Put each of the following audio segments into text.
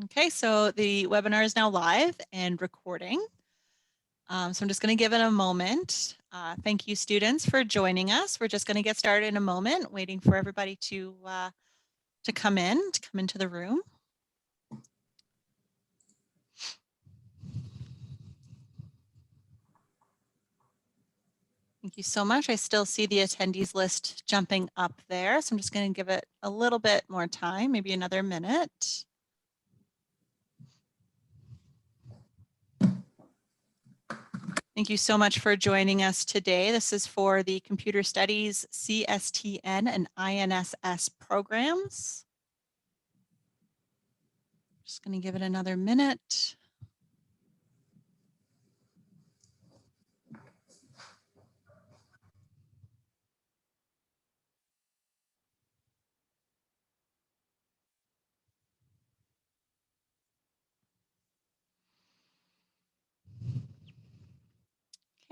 Okay, so the webinar is now live and recording. So I'm just going to give it a moment. Thank you, students, for joining us. We're just going to get started in a moment, waiting for everybody to come into the room. Thank you so much. I still see the attendees list jumping up there, so I'm just going to give it a little bit more time, maybe another minute. Thank you so much for joining us today. This is for the Computer Studies CSTN and INSS programs. Just going to give it another minute.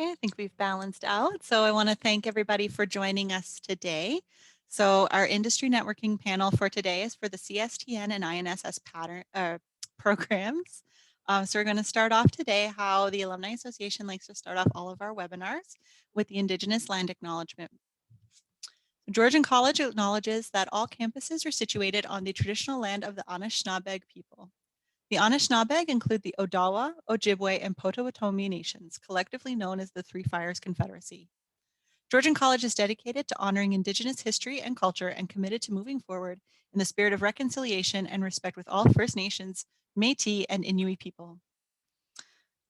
Okay, I think we've balanced out. So I want to thank everybody for joining us today. So our industry networking panel for today is for the CSTN and INSS programs. So we're going to start off today how the Alumni Association likes to start off all of our webinars with the Indigenous Land Acknowledgement. Georgian College acknowledges that all campuses are situated on the traditional land of the Anishinaabe people. The Anishinaabe include the Odawa, Ojibwe, and Potawatomi nations, collectively known as the Three Fires Confederacy. Georgian College is dedicated to honoring Indigenous history and culture and committed to moving forward in the spirit of reconciliation and respect with all First Nations, Métis, and Inuit people.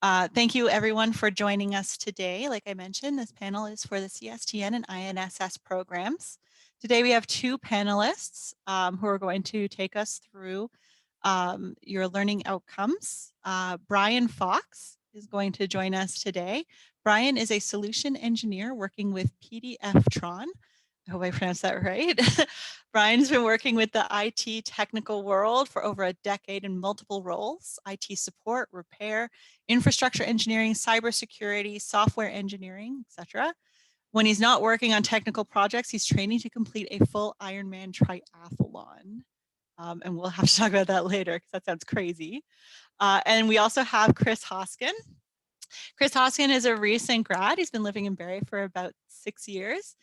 Thank you everyone for joining us today. Like I mentioned, this panel is for the CSTN and INSS programs. Today we have two panelists who are going to take us through your learning outcomes. Brian Fox is going to join us today. Brian is a solution engineer working with PDFtron. I hope I pronounced that right. Brian's been working with the IT technical world for over a decade in multiple roles: IT support, repair, infrastructure engineering, cybersecurity, software engineering, etc. When he's not working on technical projects, he's training to complete a full Ironman triathlon. And we'll have to talk about that later because that sounds crazy. And we also have Chris Hoskin. Chris Hoskin is a recent grad. He's been living in Barrie for about 6 years.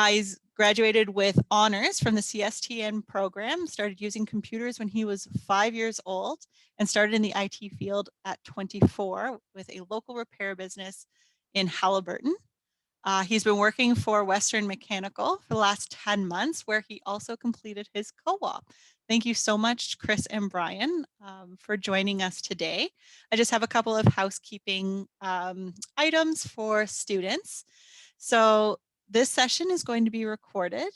He's graduated with honors from the CSTN program, started using computers when he was 5 years old, and started in the IT field at 24 with a local repair business in Halliburton. He's been working for Western Mechanical for the last 10 months, where he also completed his co-op. Thank you so much, Chris and Brian, for joining us today. I just have a couple of housekeeping items for students. So this session is going to be recorded.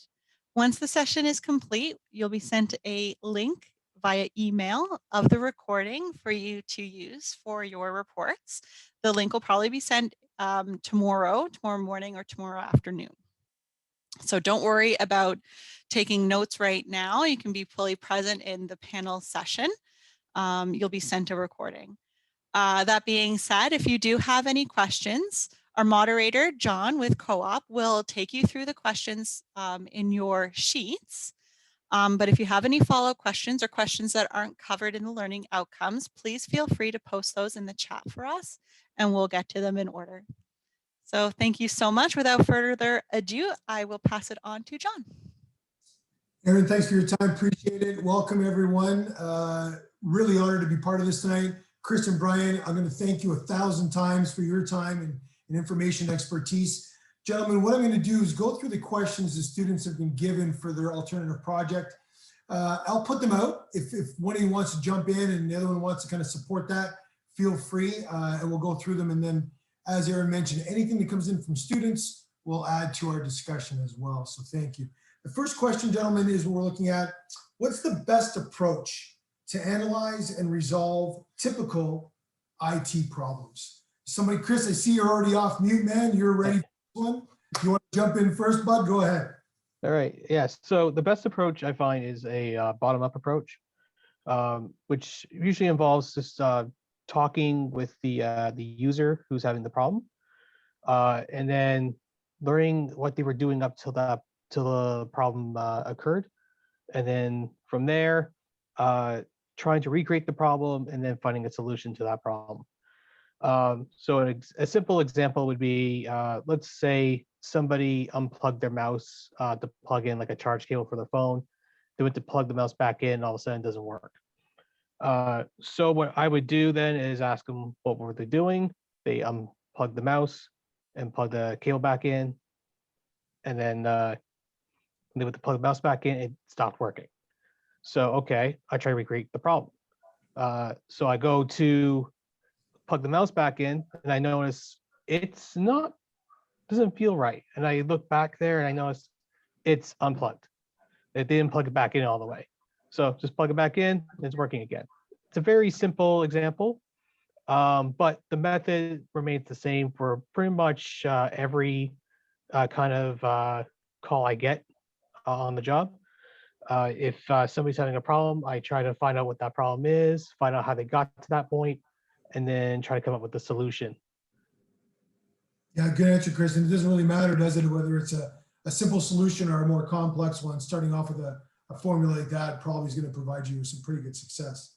Once the session is complete, you'll be sent a link via email of the recording for you to use for your reports. The link will probably be sent tomorrow morning or tomorrow afternoon. So don't worry about taking notes right now. You can be fully present in the panel session. You'll be sent a recording. That being said, if you do have any questions, our moderator, John with Co-op, will take you through the questions in your sheets. But if you have any follow-up questions or questions that aren't covered in the learning outcomes, please feel free to post those in the chat for us and we'll get to them in order. So thank you so much. Without further ado, I will pass it on to John. Erin, thanks for your time. Appreciate it. Welcome, everyone. Really honored to be part of this tonight. Chris and Brian, I'm going to thank you 1,000 times for your time and information expertise. Gentlemen, what I'm going to do is go through the questions the students have been given for their alternative project. I'll put them out. If one of you wants to jump in and the other one wants to kind of support that, feel free, and we'll go through them. And then, as Erin mentioned, anything that comes in from students will add to our discussion as well. So thank you. The first question, gentlemen, is what we're looking at. What's the best approach to analyze and resolve typical IT problems? Somebody, Chris, I see you're already off mute, man. You're ready for this one. If you want to jump in first, bud, go ahead. All right. Yes. So the best approach I find is a bottom-up approach, which usually involves just talking with the user who's having the problem, and then learning what they were doing up till the problem occurred, and then from there, trying to recreate the problem, and then finding a solution to that problem. So a simple example would be, let's say somebody unplugged their mouse to plug in like a charge cable for their phone. They went to plug the mouse back in, and all of a sudden it doesn't work. So what I would do then is ask them what were they doing. They unplugged the mouse and plug the cable back in, and then they went to plug the mouse back in, it stopped working. So okay, I try to recreate the problem. So I go to plug the mouse back in, and I notice it's not, doesn't feel right. And I look back there and I notice it's unplugged. It didn't plug it back in all the way. So just plug it back in, it's working again. It's a very simple example, but the method remains the same for pretty much every kind of call I get on the job. If somebody's having a problem, I try to find out what that problem is, find out how they got to that point, and then try to come up with the solution. Yeah, good answer, Chris. And it doesn't really matter, does it, whether it's a simple solution or a more complex one? Starting off with a formula like that probably is going to provide you with some pretty good success.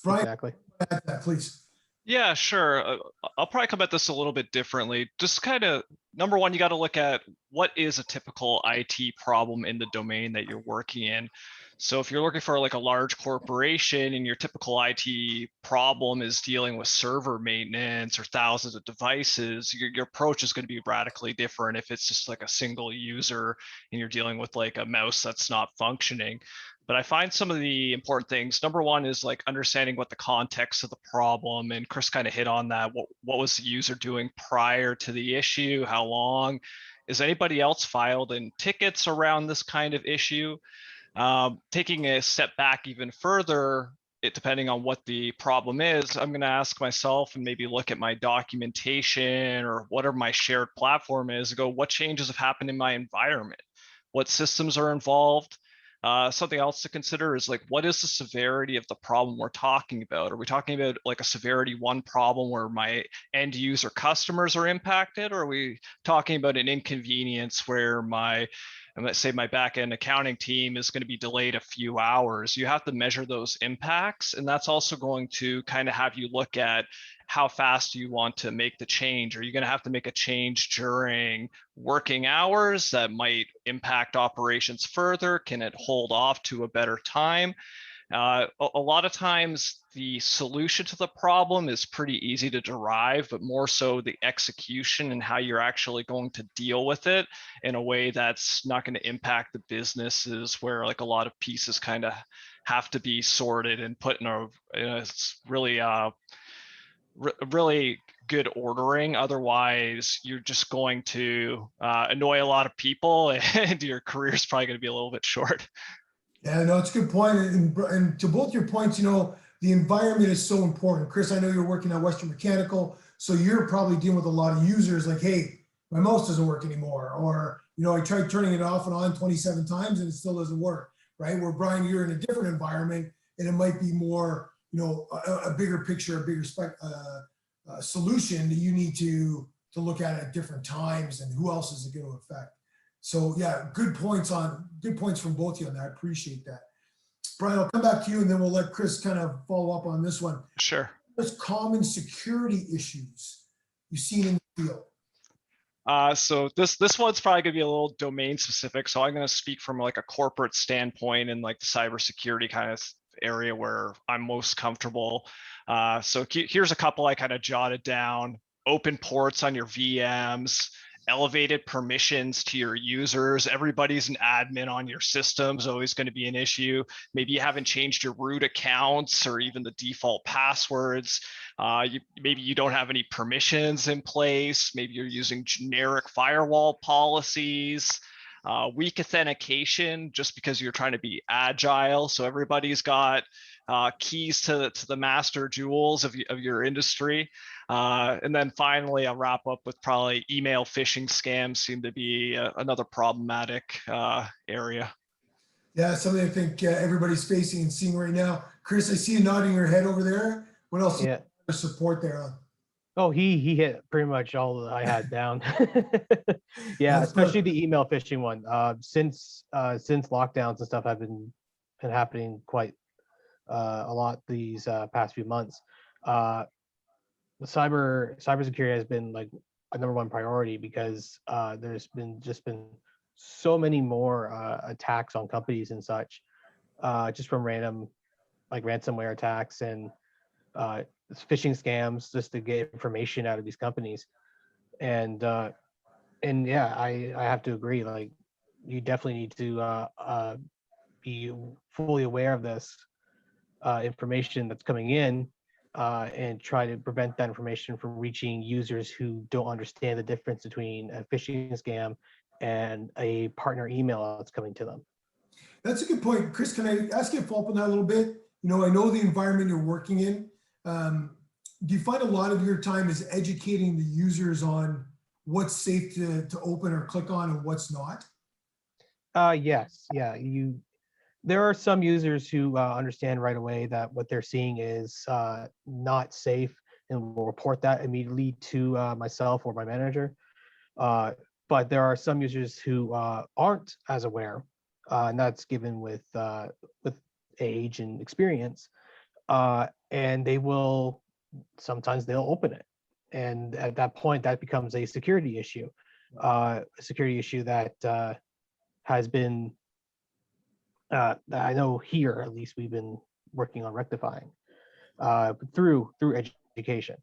Brian, Exactly. add that, please. Yeah, sure. I'll probably come at this a little bit differently. Just kind of, number one, you got to look at what is a typical IT problem in the domain that you're working in. So if you're looking for like a large corporation and your typical IT problem is dealing with server maintenance or thousands of devices, your approach is going to be radically different if it's just like a single user and you're dealing with like a mouse that's not functioning. But I find some of the important things. Number one is like understanding what the context of the problem, and Chris kind of hit on that. What was the user doing prior to the issue? How long? Is anybody else filed in tickets around this kind of issue? Taking a step back even further, depending on what the problem is, I'm going to ask myself and maybe look at my documentation or whatever my shared platform is, and go, what changes have happened in my environment? What systems are involved? Something else to consider is like, what is the severity of the problem we're talking about? Are we talking about like a severity 1 problem where my end user customers are impacted? Or are we talking about an inconvenience where let's say my back-end accounting team is going to be delayed a few hours? You have to measure those impacts. And that's also going to kind of have you look at how fast you want to make the change. Are you going to have to make a change during working hours that might impact operations further? Can it hold off to a better time? A lot of times the solution to the problem is pretty easy to derive, but more so the execution and how you're actually going to deal with it in a way that's not going to impact the businesses, where like a lot of pieces kind of have to be sorted and put in a really good ordering. Otherwise, you're just going to annoy a lot of people, and your career is probably going to be a little bit short. Yeah, no, it's a good point. And to both your points, the environment is so important. Chris, I know you're working at Western Mechanical, so you're probably dealing with a lot of users like, hey, my mouse doesn't work anymore. Or, I tried turning it off and on 27 times and it still doesn't work, right? Where Brian, you're in a different environment and it might be more, a bigger picture, a bigger solution that you need to look at different times, and who else is it going to affect? So yeah, good points from both of you on that. I appreciate that. Brian, I'll come back to you and then we'll let Chris kind of follow up on this one. Sure. There's common security issues you've seen in the field. So this one's probably going to be a little domain specific. So I'm going to speak from like a corporate standpoint and like the cybersecurity kind of area where I'm most comfortable. So here's a couple I kind of jotted down. Open ports on your VMs, elevated permissions to your users. Everybody's an admin on your system is always going to be an issue. Maybe you haven't changed your root accounts or even the default passwords. Maybe you don't have any permissions in place. Maybe you're using generic firewall policies. Weak authentication just because you're trying to be agile. So everybody's got keys to the master jewels of your industry. And then finally, I'll wrap up with probably email phishing scams seem to be another problematic area. Yeah, something I think everybody's facing and seeing right now. Chris, I see you nodding your head over there. What else? Yeah. Support there on? Oh, he hit pretty much all that I had down. Yeah, That's especially the email phishing one. Since lockdowns and stuff have been happening quite a lot these past few months. The cybersecurity has been like a #1 priority because there's been so many more attacks on companies and such, just from random like ransomware attacks and phishing scams just to get information out of these companies. And yeah, I have to agree. Like, you definitely need to be fully aware of this information that's coming in, and try to prevent that information from reaching users who don't understand the difference between a phishing scam and a partner email that's coming to them. That's a good point. Chris, can I ask you a follow up on that a little bit? You know, I know the environment you're working in. Do you find a lot of your time is educating the users on what's safe to open or click on and what's not? Yes, yeah. There are some users who understand right away that what they're seeing is not safe and will report that immediately to myself or my manager. But there are some users who aren't as aware, and that's given with age and experience. And sometimes they'll open it, and at that point, that becomes a security issue. A security issue that has been that I know here, at least, we've been working on rectifying through education.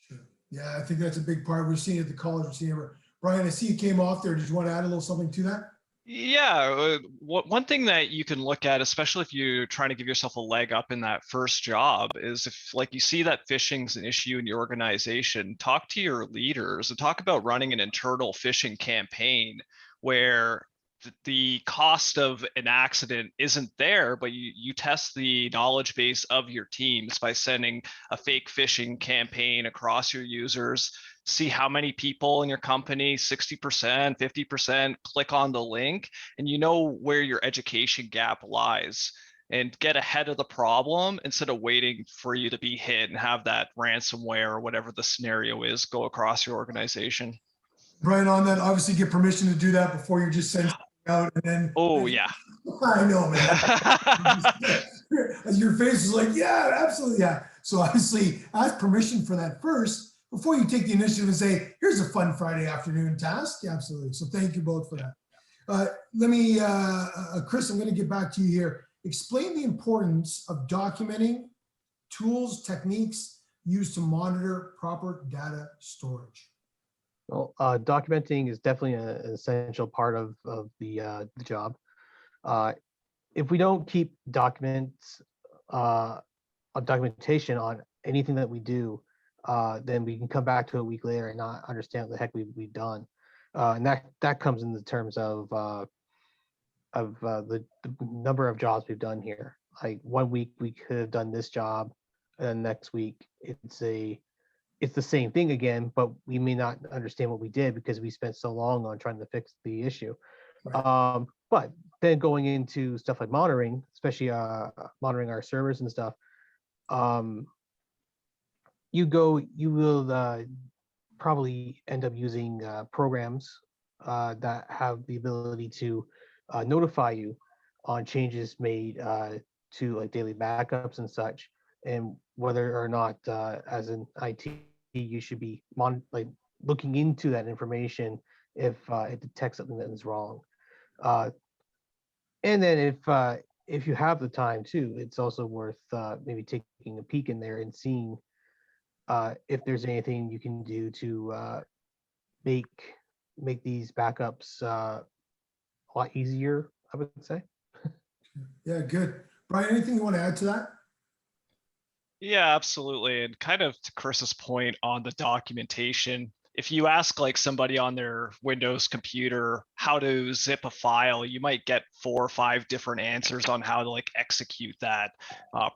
Sure. Yeah, I think that's a big part. We're seeing it at the college. We're seeing it. Brian, I see you came off there. Did you want to add a little something to that? Yeah, one thing that you can look at, especially if you're trying to give yourself a leg up in that first job, is if like you see that phishing's an issue in your organization, talk to your leaders and talk about running an internal phishing campaign where the cost of an accident isn't there, but you test the knowledge base of your teams by sending a fake phishing campaign across your users. See how many people in your company, 60%, 50%, click on the link, and you know where your education gap lies, and get ahead of the problem instead of waiting for you to be hit and have that ransomware or whatever the scenario is go across your organization. Brian, on that, obviously get permission to do that before you just send something out and then. Oh yeah. I know, man. Your face is like, yeah, absolutely, yeah. So obviously ask permission for that first before you take the initiative and say, here's a fun Friday afternoon task. Yeah, absolutely. So thank you both for that. Chris, I'm going to get back to you here. Explain the importance of documenting tools, techniques used to monitor proper data storage. Well, documenting is definitely an essential part of the job. If we don't keep documentation on anything that we do, then we can come back to it a week later and not understand what the heck we've done. And that comes in the terms of the number of jobs we've done here. Like 1 week we could have done this job, and then next week it's the same thing again, but we may not understand what we did because we spent so long on trying to fix the issue. Right. But then going into stuff like monitoring, especially monitoring our servers and stuff, you will probably end up using programs that have the ability to notify you on changes made to like daily backups and such, and whether or not as an IT you should be looking into that information if it detects something that is wrong. And then if you have the time too, it's also worth maybe taking a peek in there and seeing if there's anything you can do to make these backups a lot easier, I would say. Yeah, good. Brian, anything you want to add to that? Yeah, absolutely. And kind of to Chris's point on the documentation, if you ask like somebody on their Windows computer how to zip a file, you might get 4 or 5 different answers on how to like execute that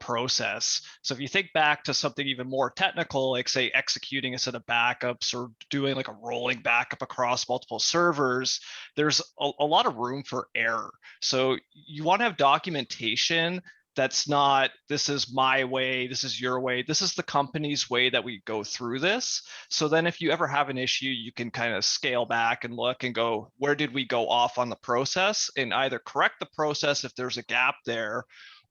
process. So if you think back to something even more technical, like say executing a set of backups or doing like a rolling backup across multiple servers, there's a lot of room for error. So you want to have documentation that's not, this is my way, this is your way, this is the company's way that we go through this. So then if you ever have an issue, you can kind of scale back and look and go, where did we go off on the process, and either correct the process if there's a gap there,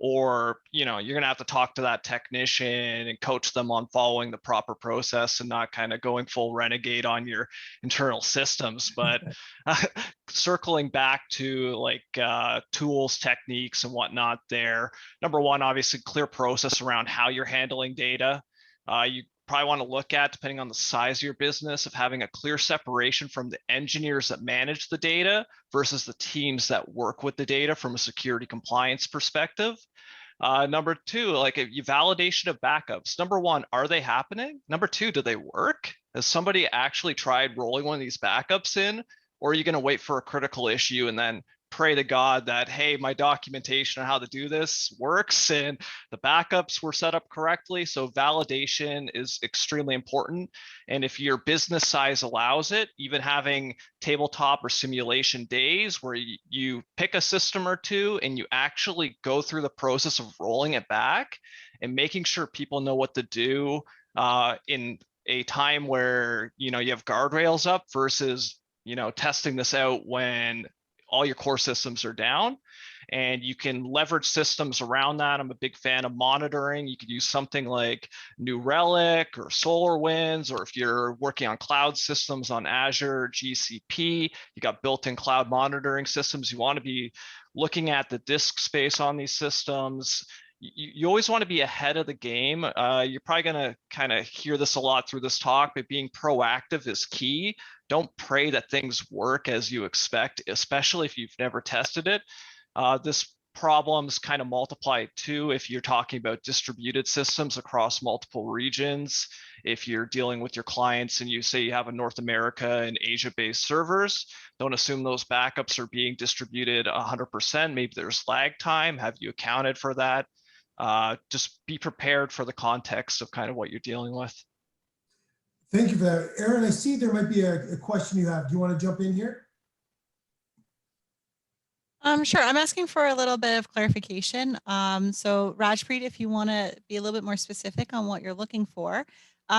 or you're going to have to talk to that technician and coach them on following the proper process and not kind of going full renegade on your internal systems. But circling back to like tools, techniques, and whatnot there, number one, obviously clear process around how you're handling data. You probably want to look at, depending on the size of your business, of having a clear separation from the engineers that manage the data versus the teams that work with the data from a security compliance perspective. Number two, like validation of backups. Number one, are they happening? Number two, do they work? Has somebody actually tried rolling one of these backups in? Or are you going to wait for a critical issue and then pray to God that, hey, my documentation on how to do this works and the backups were set up correctly? So validation is extremely important. And if your business size allows it, even having tabletop or simulation days where you pick a system or two and you actually go through the process of rolling it back and making sure people know what to do in a time where you have guardrails up versus testing this out when all your core systems are down. And you can leverage systems around that. I'm a big fan of monitoring. You could use something like New Relic or SolarWinds, or if you're working on cloud systems on Azure, GCP, you got built-in cloud monitoring systems. You want to be looking at the disk space on these systems. You always want to be ahead of the game. You're probably going to kind of hear this a lot through this talk, but being proactive is key. Don't pray that things work as you expect, especially if you've never tested it. This problem's kind of multiplied too if you're talking about distributed systems across multiple regions. If you're dealing with your clients and you say you have a North America and Asia-based servers, don't assume those backups are being distributed 100%. Maybe there's lag time. Have you accounted for that? Just be prepared for the context of kind of what you're dealing with. Thank you for that. Aaron, I see there might be a question you have. Do you want to jump in here? Sure. I'm asking for a little bit of clarification. So Rajpreet, if you want to be a little bit more specific on what you're looking for,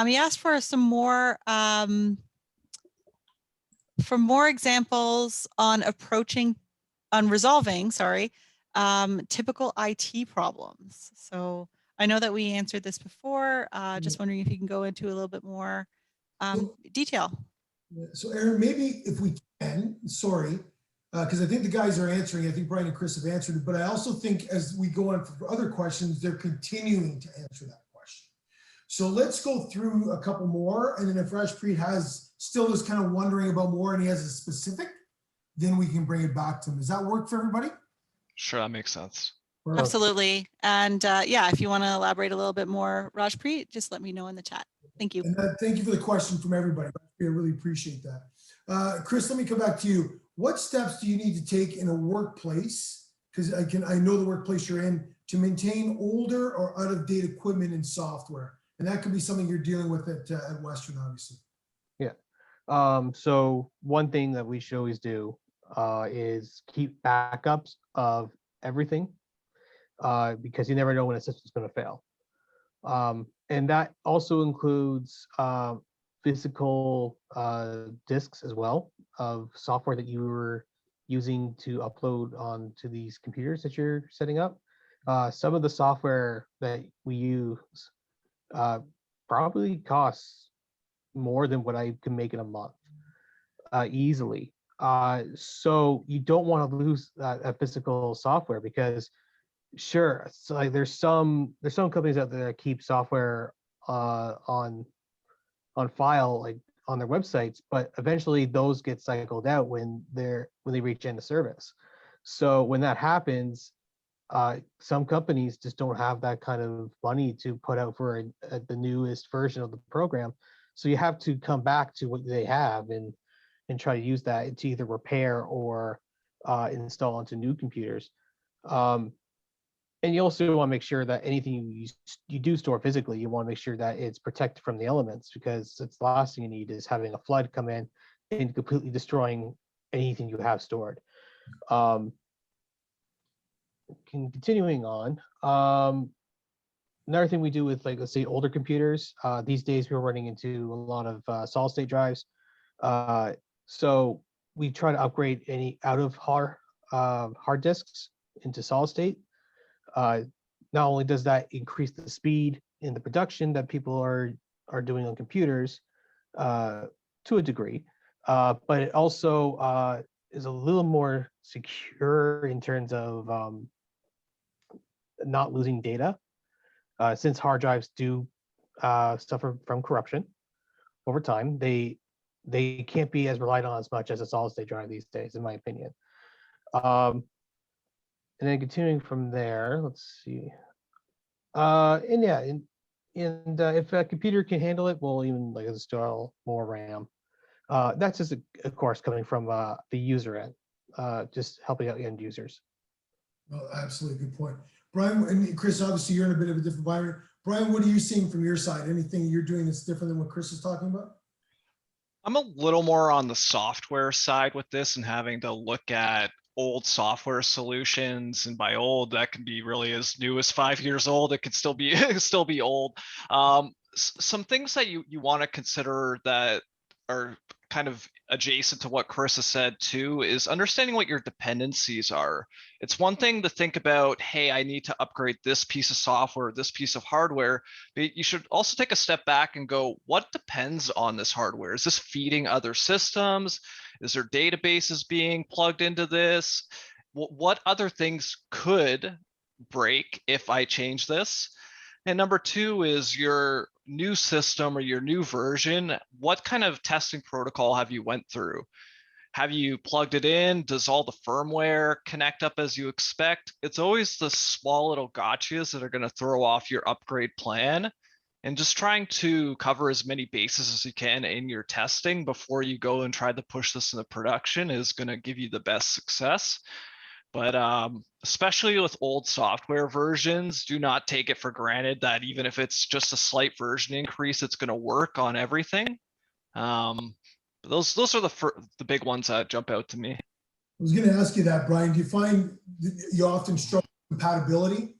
he asked for some more examples on resolving, typical IT problems. So I know that we answered this before. Just wondering if you can go into a little bit more detail. So Aaron, maybe if we can, sorry, because I think the guys are answering. I think Brian and Chris have answered it, but I also think as we go on for other questions, they're continuing to answer that question. So let's go through a couple more, and then if Rajpreet still is kind of wondering about more and he has a specific, then we can bring it back to him. Does that work for everybody? Sure, that makes sense. Absolutely. And yeah, if you want to elaborate a little bit more, Rajpreet, just let me know in the chat. Thank you. And thank you for the question from everybody. I really appreciate that. Chris, let me come back to you. What steps do you need to take in a workplace, because I know the workplace you're in, to maintain older or out of date equipment and software? And that could be something you're dealing with at Western, obviously. Yeah. So one thing that we should always do is keep backups of everything, because you never know when a system's going to fail. And that also includes physical disks as well of software that you were using to upload onto these computers that you're setting up. Some of the software that we use probably costs more than what I can make in a month easily. So you don't want to lose that physical software, because sure, so like there's some companies out there that keep software on file, like on their websites, but eventually those get cycled out when they reach end of service. So when that happens, some companies just don't have that kind of money to put out for the newest version of the program. So you have to come back to what they have and try to use that to either repair or install onto new computers. And you also want to make sure that anything you do store physically, you want to make sure that it's protected from the elements, because it's the last thing you need is having a flood come in and completely destroying anything you have stored. Continuing on, another thing we do with, like, let's say older computers, these days we're running into a lot of solid state drives. So we try to upgrade any out of hard disks into solid state. not only does that increase the speed in the production that people are doing on computers to a degree, but it also is a little more secure in terms of not losing data, since hard drives do suffer from corruption over time. They can't be as relied on as much as a solid state drive these days, in my opinion. And then continuing from there, let's see. And yeah, and if a computer can handle it, we'll even like install more RAM. That's just, of course, coming from the user end, just helping out end users. Well, absolutely, good point. Brian and Chris, obviously you're in a bit of a different environment. Brian, what are you seeing from your side? Anything you're doing that's different than what Chris is talking about? I'm a little more on the software side with this and having to look at old software solutions. And by old, that can be really as new as 5 years old. It could still be still be old. Some things that you want to consider that are kind of adjacent to what Chris has said too is understanding what your dependencies are. It's one thing to think about, hey, I need to upgrade this piece of software, this piece of hardware, but you should also take a step back and go, what depends on this hardware? Is this feeding other systems? Is there databases being plugged into this? What other things could break if I change this? And number two is your new system or your new version. What kind of testing protocol have you went through? Have you plugged it in? Does all the firmware connect up as you expect? It's always the small little gotchas that are going to throw off your upgrade plan. And just trying to cover as many bases as you can in your testing before you go and try to push this into production is going to give you the best success. But especially with old software versions, do not take it for granted that even if it's just a slight version increase, it's going to work on everything. Those are the big ones that jump out to me. I was going to ask you that, Brian. Do you find you often struggle with compatibility?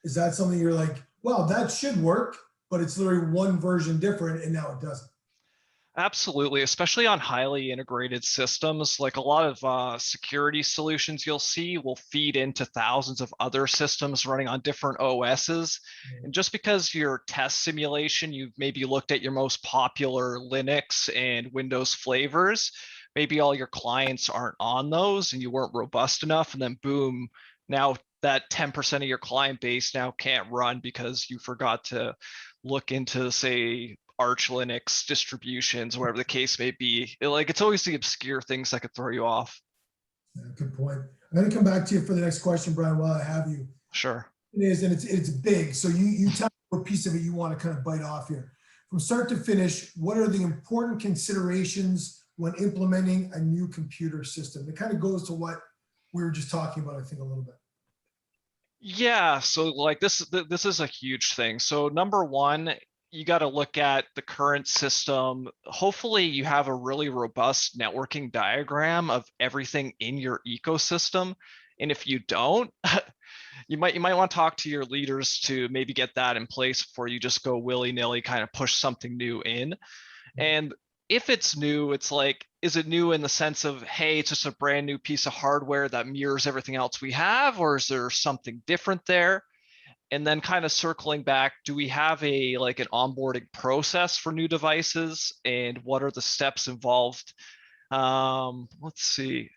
Is that something you're like, well, that should work, but it's literally one version different and now it doesn't? Absolutely, especially on highly integrated systems. Like a lot of security solutions you'll see will feed into thousands of other systems running on different OSs. And just because your test simulation, you've maybe looked at your most popular Linux and Windows flavors, maybe all your clients aren't on those and you weren't robust enough, and then boom, now that 10% of your client base now can't run because you forgot to look into, say, Arch Linux distributions, whatever the case may be. It's always the obscure things that could throw you off. Yeah, good point. I'm going to come back to you for the next question, Brian, while I have you. Sure. It is, and it's big. So you tell me what piece of it you want to kind of bite off here. From start to finish, what are the important considerations when implementing a new computer system? It kind of goes to what we were just talking about, I think, a little bit. Yeah, so this is a huge thing. So number one, you got to look at the current system. Hopefully you have a really robust networking diagram of everything in your ecosystem. And if you don't, you might want to talk to your leaders to maybe get that in place before you just go willy-nilly kind of push something new in. And if it's new, it's like, is it new in the sense of, hey, it's just a brand new piece of hardware that mirrors everything else we have, or is there something different there? And then kind of circling back, do we have an onboarding process for new devices, and what are the steps involved? Let's see.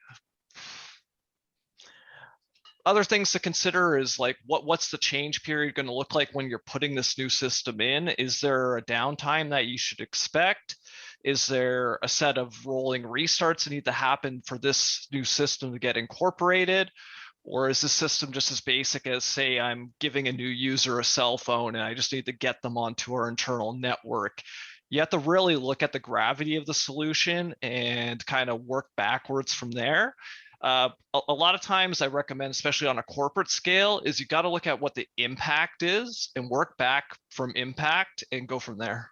Other things to consider is what's the change period going to look like when you're putting this new system in? Is there a downtime that you should expect? Is there a set of rolling restarts that need to happen for this new system to get incorporated? Or is the system just as basic as, say, I'm giving a new user a cell phone and I just need to get them onto our internal network? You have to really look at the gravity of the solution and kind of work backwards from there. A lot of times I recommend, especially on a corporate scale, is you got to look at what the impact is and work back from impact and go from there.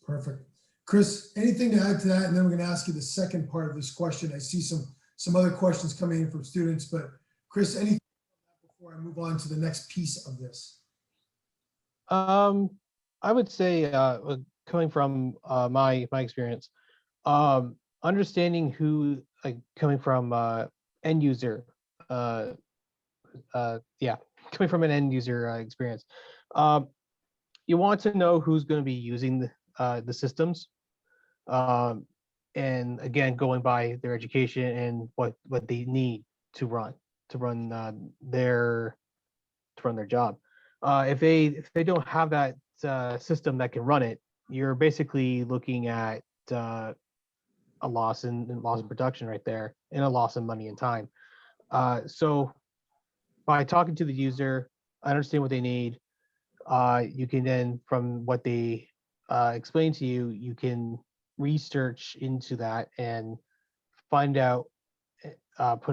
Perfect. Chris, anything to add to that? And then we're going to ask you the second part of this question. I see some other questions coming in from students, but Chris, anything before I move on to the next piece of this? I would say, coming from my experience, understanding who, coming from end user, yeah, coming from an end user experience, you want to know who's going to be using the systems. And again, going by their education and what they need to run their job. If they don't have that system that can run it, you're basically looking at a loss in production right there, and a loss in money and time. So by talking to the user, understand what they need, you can then, from what they explain to you, you can research into that and find out what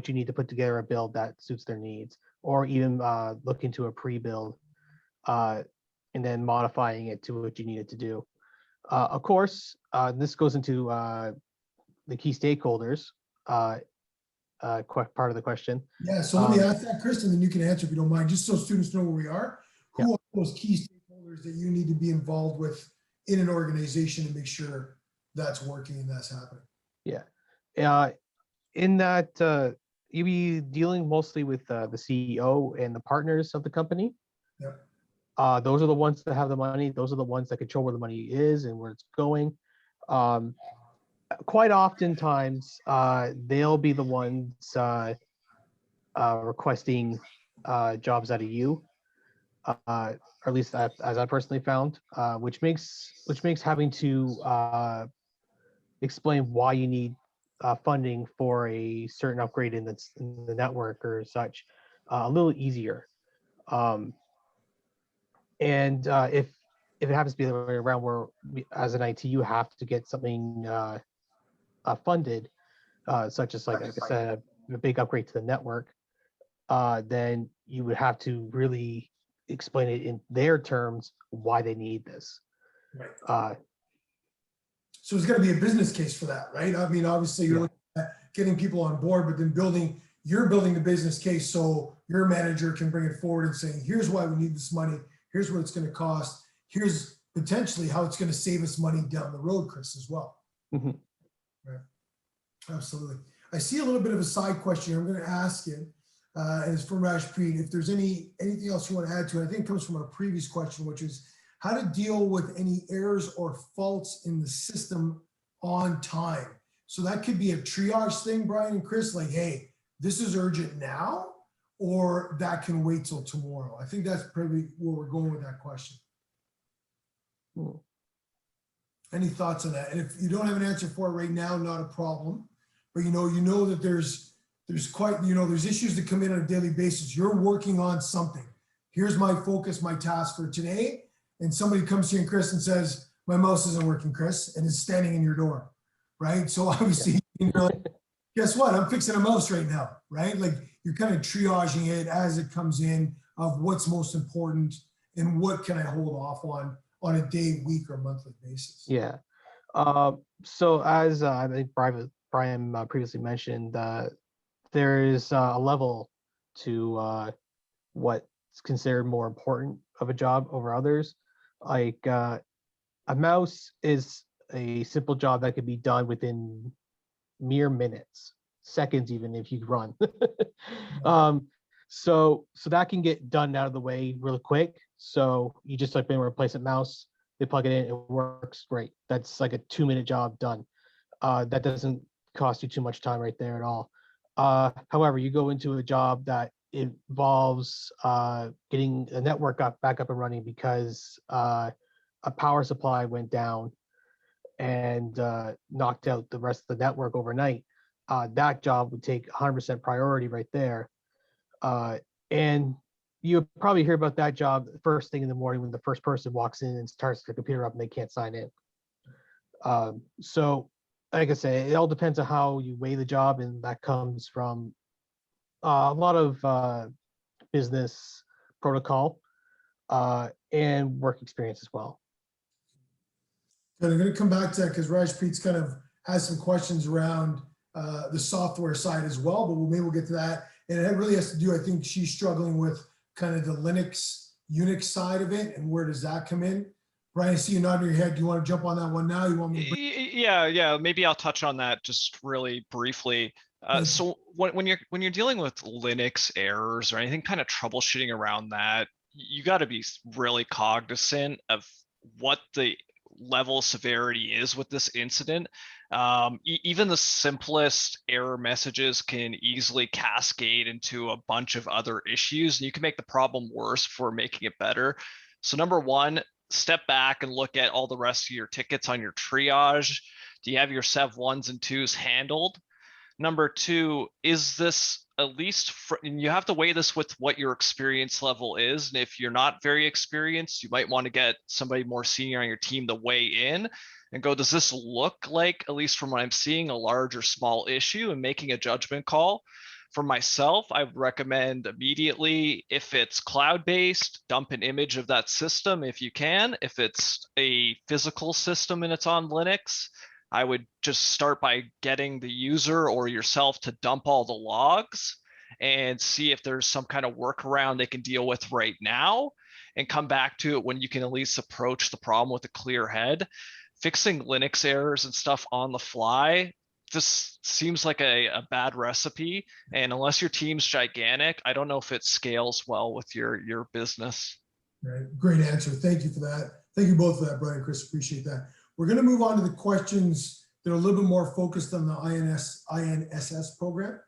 you need to put together a build that suits their needs, or even look into a pre-build and then modifying it to what you need it to do. Of course, this goes into the key stakeholders part of the question. Yeah, so let me ask that, Chris, and then you can answer if you don't mind, just so students know where we are. Who are those key stakeholders that you need to be involved with in an organization to make sure that's working and that's happening? Yeah. In that, you'll be dealing mostly with the CEO and the partners of the company. Yep. Those are the ones that have the money. Those are the ones that control where the money is and where it's going. Quite oftentimes, they'll be the ones requesting jobs out of you, or at least as I personally found, which makes having to explain why you need funding for a certain upgrade in the network or such a little easier. And if it happens to be the other way around, where as an IT you have to get something funded, such as like I said, a big upgrade to the network, then you would have to really explain it in their terms why they need this. Right. So there's got to be a business case for that, right? I mean, obviously you're looking at getting people on board, but then you're building the business case so your manager can bring it forward and say, here's why we need this money. Here's what it's going to cost. Here's potentially how it's going to save us money down the road, Chris, as well. Mm-hmm. Right. Absolutely. I see a little bit of a side question here. I'm going to ask you, and it's from Rajpreet, if there's anything else you want to add to it. I think it comes from our previous question, which is how to deal with any errors or faults in the system on time. So that could be a triage thing, Brian and Chris, like, hey, this is urgent now, or that can wait till tomorrow. I think that's probably where we're going with that question. Any thoughts on that? And if you don't have an answer for it right now, not a problem. But you know that there's quite, there's issues that come in on a daily basis. You're working on something. Here's my focus, my task for today. And somebody comes to you, and Chris, and says, my mouse isn't working, Chris, and is standing in your door, right? So obviously, you're like, guess what? I'm fixing a mouse right now, right? Like you're kind of triaging it as it comes in of what's most important and what can I hold off on a day, week, or monthly basis. Yeah. So as I think Brian previously mentioned, there is a level to what's considered more important of a job over others. Like a mouse is a simple job that can be done within mere minutes, seconds, even if you run. So that can get done out of the way really quick. So you just like replace a mouse, they plug it in, it works great. That's like a 2-minute job done. That doesn't cost you too much time right there at all. However, you go into a job that involves getting a network back up and running because a power supply went down and knocked out the rest of the network overnight. That job would take 100% priority right there. And you probably hear about that job first thing in the morning when the first person walks in and starts the computer up and they can't sign in. So like I say, it all depends on how you weigh the job, and that comes from a lot of business protocol and work experience as well. And I'm going to come back to that because Rajpreet's kind of has some questions around the software side as well, but maybe we'll get to that. And it really has to do, I think she's struggling with kind of the Unix side of it, and where does that come in? Brian, I see you nodding your head. Do you want to jump on that one now? You want me to Yeah, maybe I'll touch on that just really briefly. So when you're dealing with Linux errors or anything kind of troubleshooting around that, you got to be really cognizant of what the level of severity is with this incident. Even the simplest error messages can easily cascade into a bunch of other issues, and you can make the problem worse for making it better. So number one, step back and look at all the rest of your tickets on your triage. Do you have your Sev 1s and 2s handled? Number two, is this at least, and you have to weigh this with what your experience level is. And if you're not very experienced, you might want to get somebody more senior on your team to weigh in and go, does this look like, at least from what I'm seeing, a large or small issue, and making a judgment call? For myself, I would recommend immediately, if it's cloud-based, dump an image of that system if you can. If it's a physical system and it's on Linux, I would just start by getting the user or yourself to dump all the logs and see if there's some kind of workaround they can deal with right now, and come back to it when you can at least approach the problem with a clear head. Fixing Linux errors and stuff on the fly just seems like a bad recipe. And unless your team's gigantic, I don't know if it scales well with your business. Right. Great answer. Thank you for that. Thank you both for that, Brian, Chris. Appreciate that. We're going to move on to the questions that are a little bit more focused on the INSS program.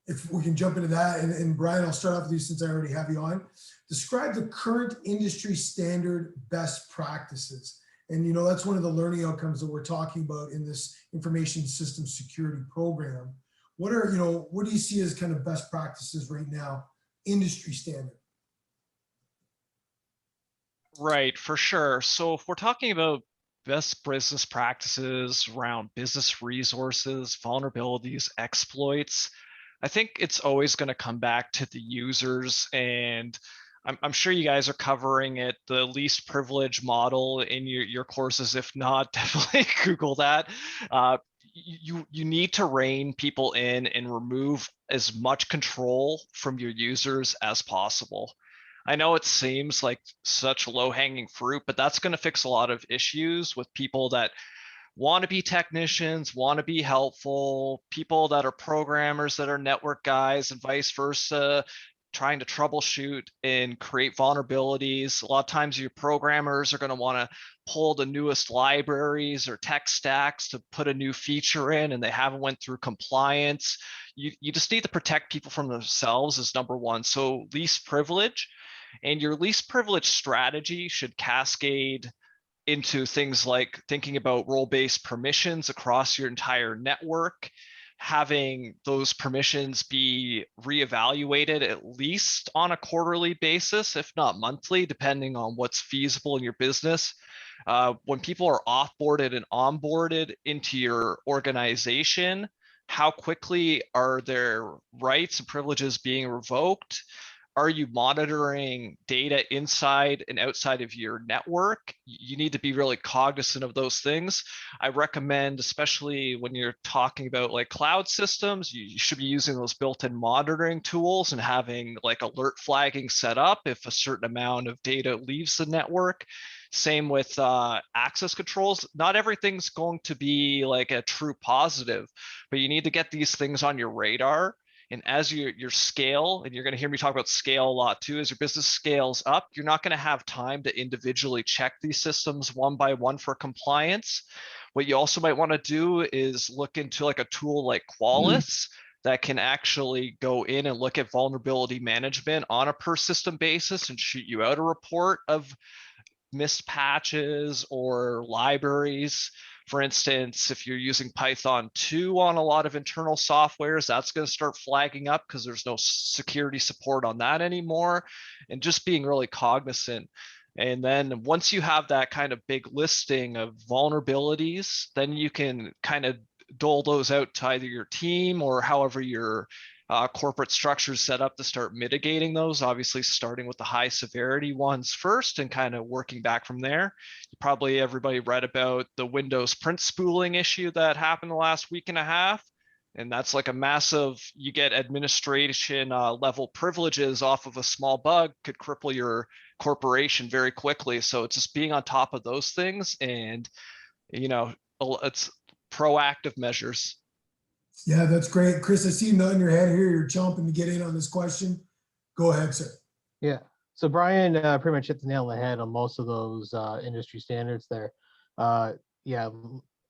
If we can jump into that, and Brian, I'll start off with you since I already have you on. Describe the current industry standard best practices. And you know, that's one of the learning outcomes that we're talking about in this information system security program. What do you see as kind of best practices right now, industry standard? Right, for sure. So if we're talking about best business practices around business resources, vulnerabilities, exploits, I think it's always going to come back to the users. And I'm sure you guys are covering it, the least privilege model in your courses. If not, definitely Google that. You need to rein people in and remove as much control from your users as possible. I know it seems like such low-hanging fruit, but that's going to fix a lot of issues with people that want to be technicians, want to be helpful, people that are programmers, that are network guys, and vice versa, trying to troubleshoot and create vulnerabilities. A lot of times your programmers are going to want to pull the newest libraries or tech stacks to put a new feature in, and they haven't went through compliance. You just need to protect people from themselves as number one. So least privilege. And your least privilege strategy should cascade into things like thinking about role-based permissions across your entire network, having those permissions be reevaluated at least on a quarterly basis, if not monthly, depending on what's feasible in your business. When people are offboarded and onboarded into your organization, how quickly are their rights and privileges being revoked? Are you monitoring data inside and outside of your network? You need to be really cognizant of those things. I recommend, especially when you're talking about like cloud systems, you should be using those built-in monitoring tools and having like alert flagging set up if a certain amount of data leaves the network. Same with access controls. Not everything's going to be like a true positive, but you need to get these things on your radar. And as your scale, and you're going to hear me talk about scale a lot too, as your business scales up, you're not going to have time to individually check these systems one by one for compliance. What you also might want to do is look into like a tool like Qualys that can actually go in and look at vulnerability management on a per system basis and shoot you out a report of missed patches or libraries. For instance, if you're using Python 2 on a lot of internal softwares, that's going to start flagging up because there's no security support on that anymore, and just being really cognizant. And then once you have that kind of big listing of vulnerabilities, then you can kind of dole those out to either your team or however your corporate structures set up to start mitigating those, obviously starting with the high severity ones first and kind of working back from there. Probably everybody read about the Windows print spooling issue that happened the last week and a half. And that's like a massive, you get administration level privileges off of a small bug could cripple your corporation very quickly. So it's just being on top of those things, and, you know, it's proactive measures. Yeah, that's great. Chris, I see you nodding your head here. You're jumping to get in on this question. Go ahead, sir. Yeah. So Brian pretty much hit the nail on the head on most of those industry standards there. Yeah,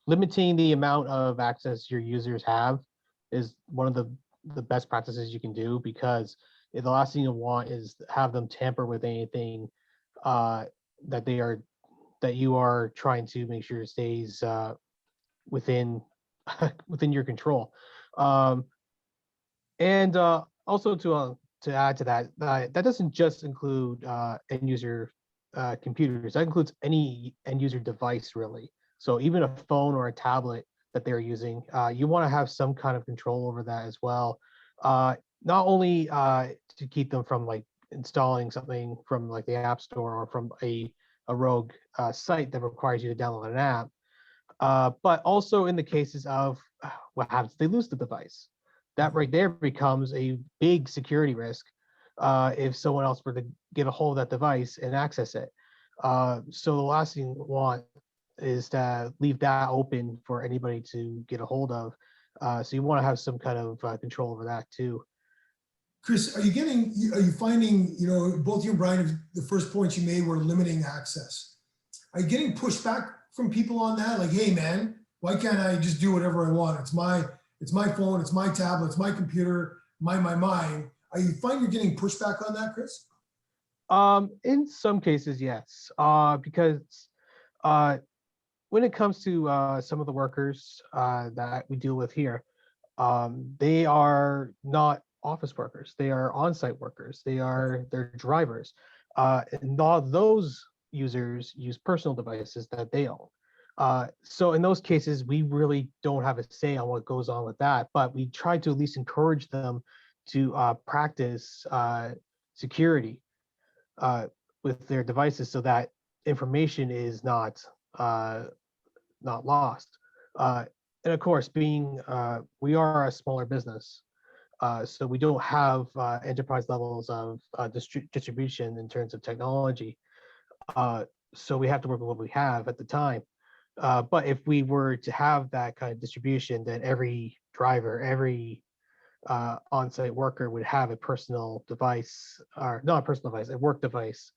limiting the amount of access your users have is one of the best practices you can do, because the last thing you want is have them tamper with anything uh, that they are that you are trying to make sure stays within within your control. Um, and also to add to that, that doesn't just include end user computers. That includes any end user device, really. So even a phone or a tablet that they're using, you want to have some kind of control over that as well. Not only to keep them from like installing something from like the App Store or from a rogue site that requires you to download an app, but also in the cases of what happens if they lose the device. That right there becomes a big security risk if someone else were to get a hold of that device and access it. So the last thing we want is to leave that open for anybody to get a hold of. So you want to have some kind of control over that too. Chris, are you finding, both you and Brian, the first points you made were limiting access. Are you getting pushback from people on that? Like, hey man, why can't I just do whatever I want? It's my phone, it's my tablet, it's my computer, mine. Are you finding you're getting pushback on that, Chris? In some cases, yes, because when it comes to some of the workers that we deal with here, they are not office workers. They are on-site workers. They're drivers. And all those users use personal devices that they own. So in those cases, we really don't have a say on what goes on with that, but we try to at least encourage them to practice security with their devices so that information is not lost. And of course, being we are a smaller business, so we don't have enterprise levels of distribution in terms of technology. So we have to work with what we have at the time. But if we were to have that kind of distribution, then every driver, every on-site worker would have a personal device, or not a personal device, a work device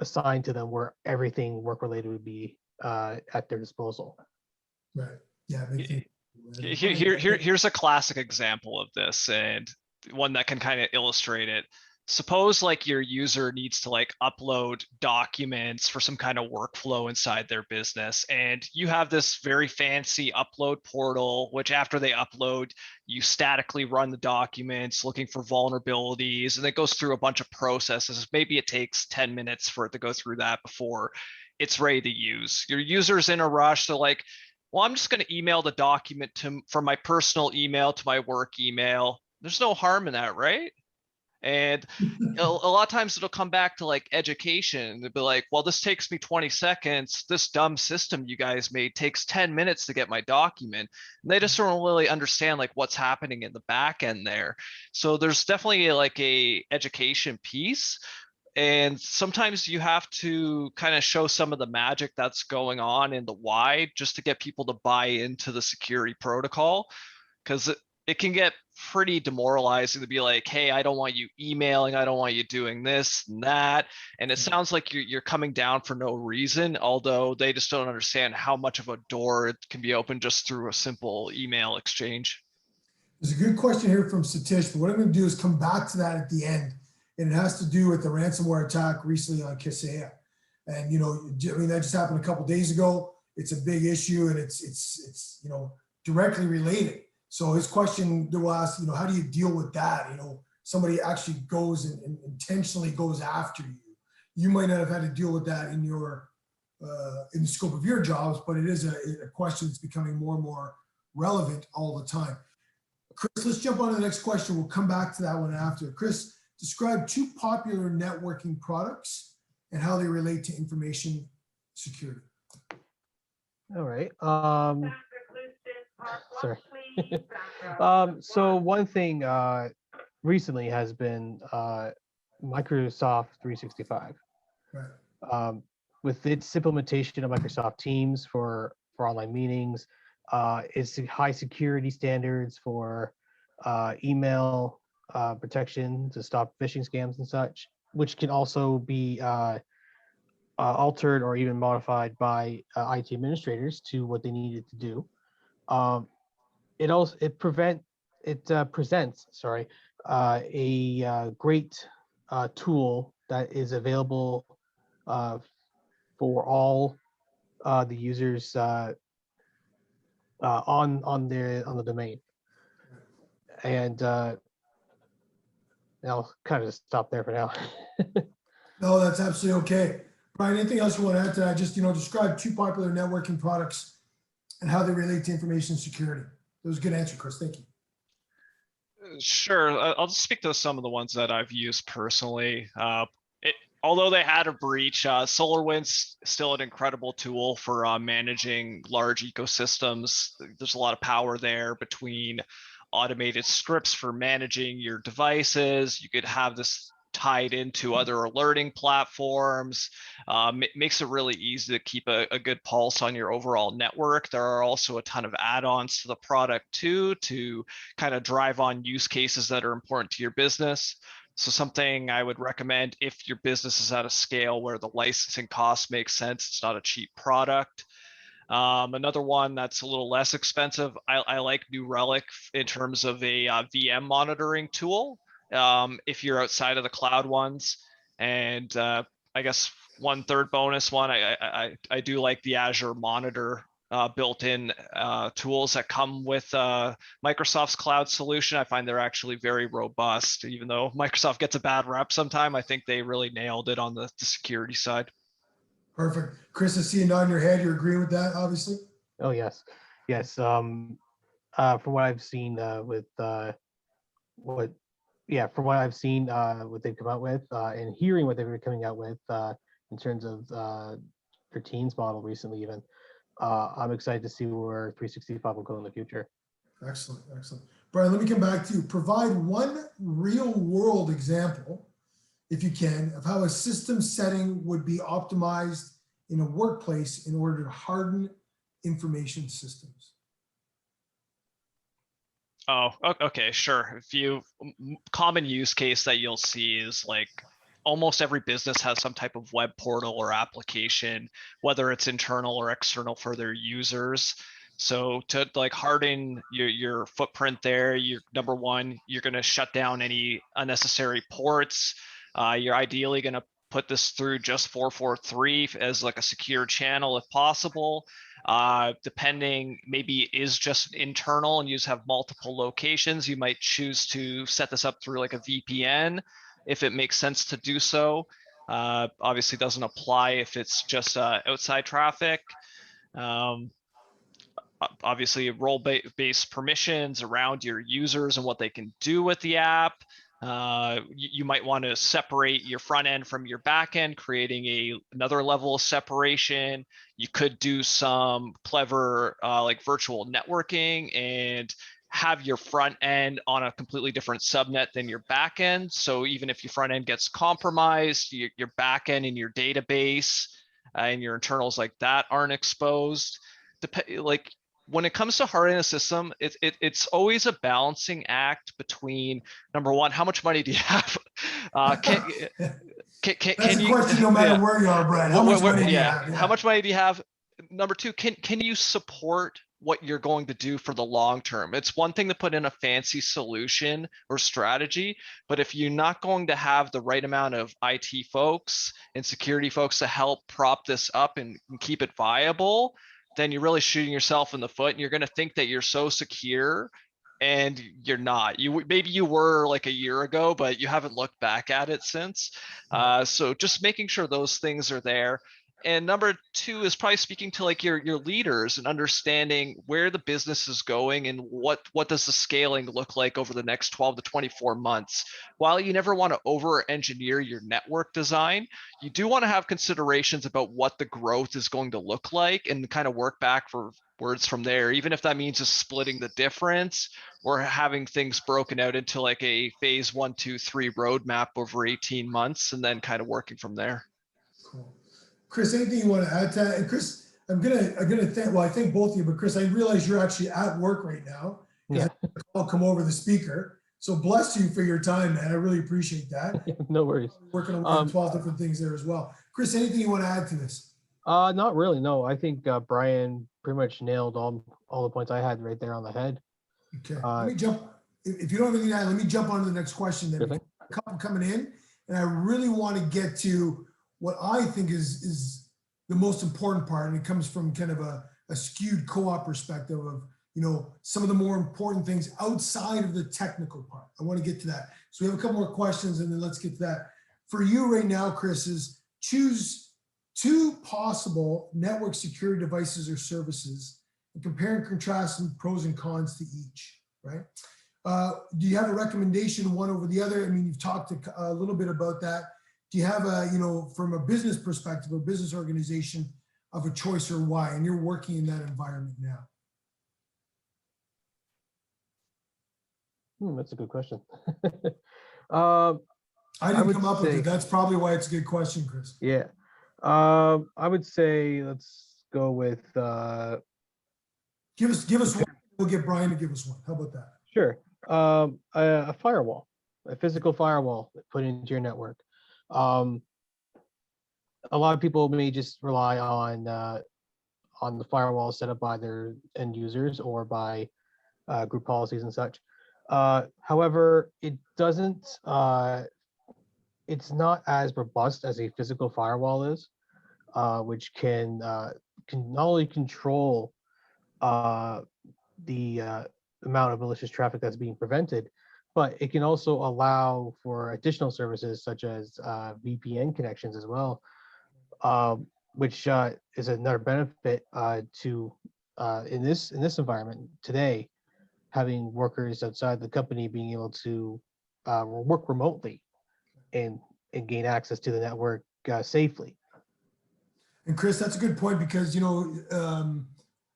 assigned to them, where everything work-related would be at their disposal. Right. Yeah. Here's a classic example of this, and one that can kind of illustrate it. Suppose like your user needs to like upload documents for some kind of workflow inside their business, and you have this very fancy upload portal, which after they upload, you statically run the documents looking for vulnerabilities, and it goes through a bunch of processes. Maybe it takes 10 minutes for it to go through that before it's ready to use. Your user's in a rush, so like, well, I'm just going to email the document from my personal email to my work email. There's no harm in that, right? And a lot of times it'll come back to like education. They'll be like, well, this takes me 20 seconds. This dumb system you guys made takes 10 minutes to get my document. And they just don't really understand like what's happening in the back end there. So there's definitely like a education piece. And sometimes you have to kind of show some of the magic that's going on in the why, just to get people to buy into the security protocol, because it can get pretty demoralizing to be like, hey, I don't want you emailing, I don't want you doing this and that. And it sounds like you're coming down for no reason, although they just don't understand how much of a door it can be opened just through a simple email exchange. There's a good question here from Satish, but what I'm going to do is come back to that at the end. And it has to do with the ransomware attack recently on Kaseya. And, I mean, that just happened a couple of days ago. It's a big issue, and it's directly related. So his question will ask, how do you deal with that? Somebody actually goes and intentionally goes after you. You might not have had to deal with that in the scope of your jobs, but it is a question that's becoming more and more relevant all the time. Chris, let's jump on to the next question. We'll come back to that one after. Chris, describe 2 popular networking products and how they relate to information security. All right. Sorry. So one thing recently has been Microsoft 365. Right. With its implementation of Microsoft Teams for online meetings, is high security standards for email protection to stop phishing scams and such, which can also be altered or even modified by IT administrators to what they needed to do. It presents, sorry, a great tool that is available for all the users on the domain. And I'll kind of stop there for now. No, that's absolutely okay. Brian, anything else you want to add to that? Just, describe two popular networking products and how they relate to information security. That was a good answer, Chris. Thank you. Sure, I'll just speak to some of the ones that I've used personally. Although they had a breach, SolarWinds still an incredible tool for managing large ecosystems. There's a lot of power there between automated scripts for managing your devices. You could have this tied into other alerting platforms. Makes it really easy to keep a good pulse on your overall network. There are also a ton of add-ons to the product too, to kind of drive on use cases that are important to your business. So something I would recommend if your business is at a scale where the licensing costs make sense, it's not a cheap product. Another one that's a little less expensive, I like New Relic in terms of a VM monitoring tool. If you're outside of the cloud ones, and I guess one third bonus one, I do like the Azure Monitor built-in tools that come with Microsoft's cloud solution. I find they're actually very robust, even though Microsoft gets a bad rep sometime. I think they really nailed it on the security side. Perfect. Chris, I see you nodding your head. You're agreeing with that, obviously? Oh, yes. Yes. From what I've seen what I've seen, what they've come out with, and hearing what they were coming out with in terms of their Teams model recently, even, I'm excited to see where 365 will go in the future. Excellent, excellent. Brian, let me come back to you. Provide one real world example, if you can, of how a system setting would be optimized in a workplace in order to harden information systems. Oh, okay, sure. Common use case that you'll see is like almost every business has some type of web portal or application, whether it's internal or external for their users. So to like harden your footprint there, you're number one, you're going to shut down any unnecessary ports. You're ideally going to put this through just 443 as like a secure channel if possible. Depending, maybe it is just internal and you just have multiple locations, you might choose to set this up through like a VPN if it makes sense to do so. Obviously doesn't apply if it's just outside traffic. Obviously role-based permissions around your users and what they can do with the app. You might want to separate your front end from your back end, creating another level of separation. You could do some clever like virtual networking and have your front end on a completely different subnet than your back end. So even if your front end gets compromised, your back end and your database and your internals like that aren't exposed. Like when it comes to hardening a system, it's always a balancing act between, number one, how much money do you have? That's a you, question no matter where you are, Brad. How much money do you have? How much money do you have? Number two, can you support what you're going to do for the long term? It's one thing to put in a fancy solution or strategy, but if you're not going to have the right amount of IT folks and security folks to help prop this up and keep it viable, then you're really shooting yourself in the foot, and you're going to think that you're so secure, and you're not. Maybe you were like a year ago, but you haven't looked back at it since. So just making sure those things are there. And number two is probably speaking to like your leaders and understanding where the business is going and what does the scaling look like over the next 12 to 24 months. While you never want to over engineer your network design, you do want to have considerations about what the growth is going to look like and kind of work backwards from there, even if that means just splitting the difference or having things broken out into like a phase 1, 2, 3 roadmap over 18 months and then kind of working from there. Cool. Chris, anything you want to add to that? And Chris, I'm gonna thank, well, I thank both of you, but Chris, I realize you're actually at work right now. Yeah, I'll come over the speaker. So bless you for your time, man. I really appreciate that. no worries. Working on 12 different things there as well. Chris, anything you want to add to this? Not really. No, I think Brian pretty much nailed all the points I had right there on the head. Okay, let me jump. If you don't have anything to add, let me jump on to the next question then. Sure thing. A couple coming in, and I really want to get to what I think is the most important part, and it comes from kind of a skewed co-op perspective of, you know, some of the more important things outside of the technical part. I want to get to that. So we have a couple more questions, and then let's get to that. For you right now, Chris, is choose 2 possible network security devices or services and compare and contrast some pros and cons to each, right? Do you have a recommendation one over the other? I mean, you've talked a little bit about that. Do you have a, you know, from a business perspective, a business organization of a choice or why? And you're working in that environment now. That's a good question. I didn't would come up with say- it. That's probably why it's a good question, Chris. Yeah. I would say let's go with Give us one. We'll get Brian to give us one. How about that? sure. A firewall, a physical firewall put into your network. A lot of people may just rely on the firewall set up by their end users or by group policies and such. However, it doesn't. It's not as robust as a physical firewall is, which can not only control the amount of malicious traffic that's being prevented, but it can also allow for additional services such as VPN connections as well, which is another benefit to in this environment today, having workers outside the company being able to work remotely and gain access to the network safely. And Chris, that's a good point because, you know,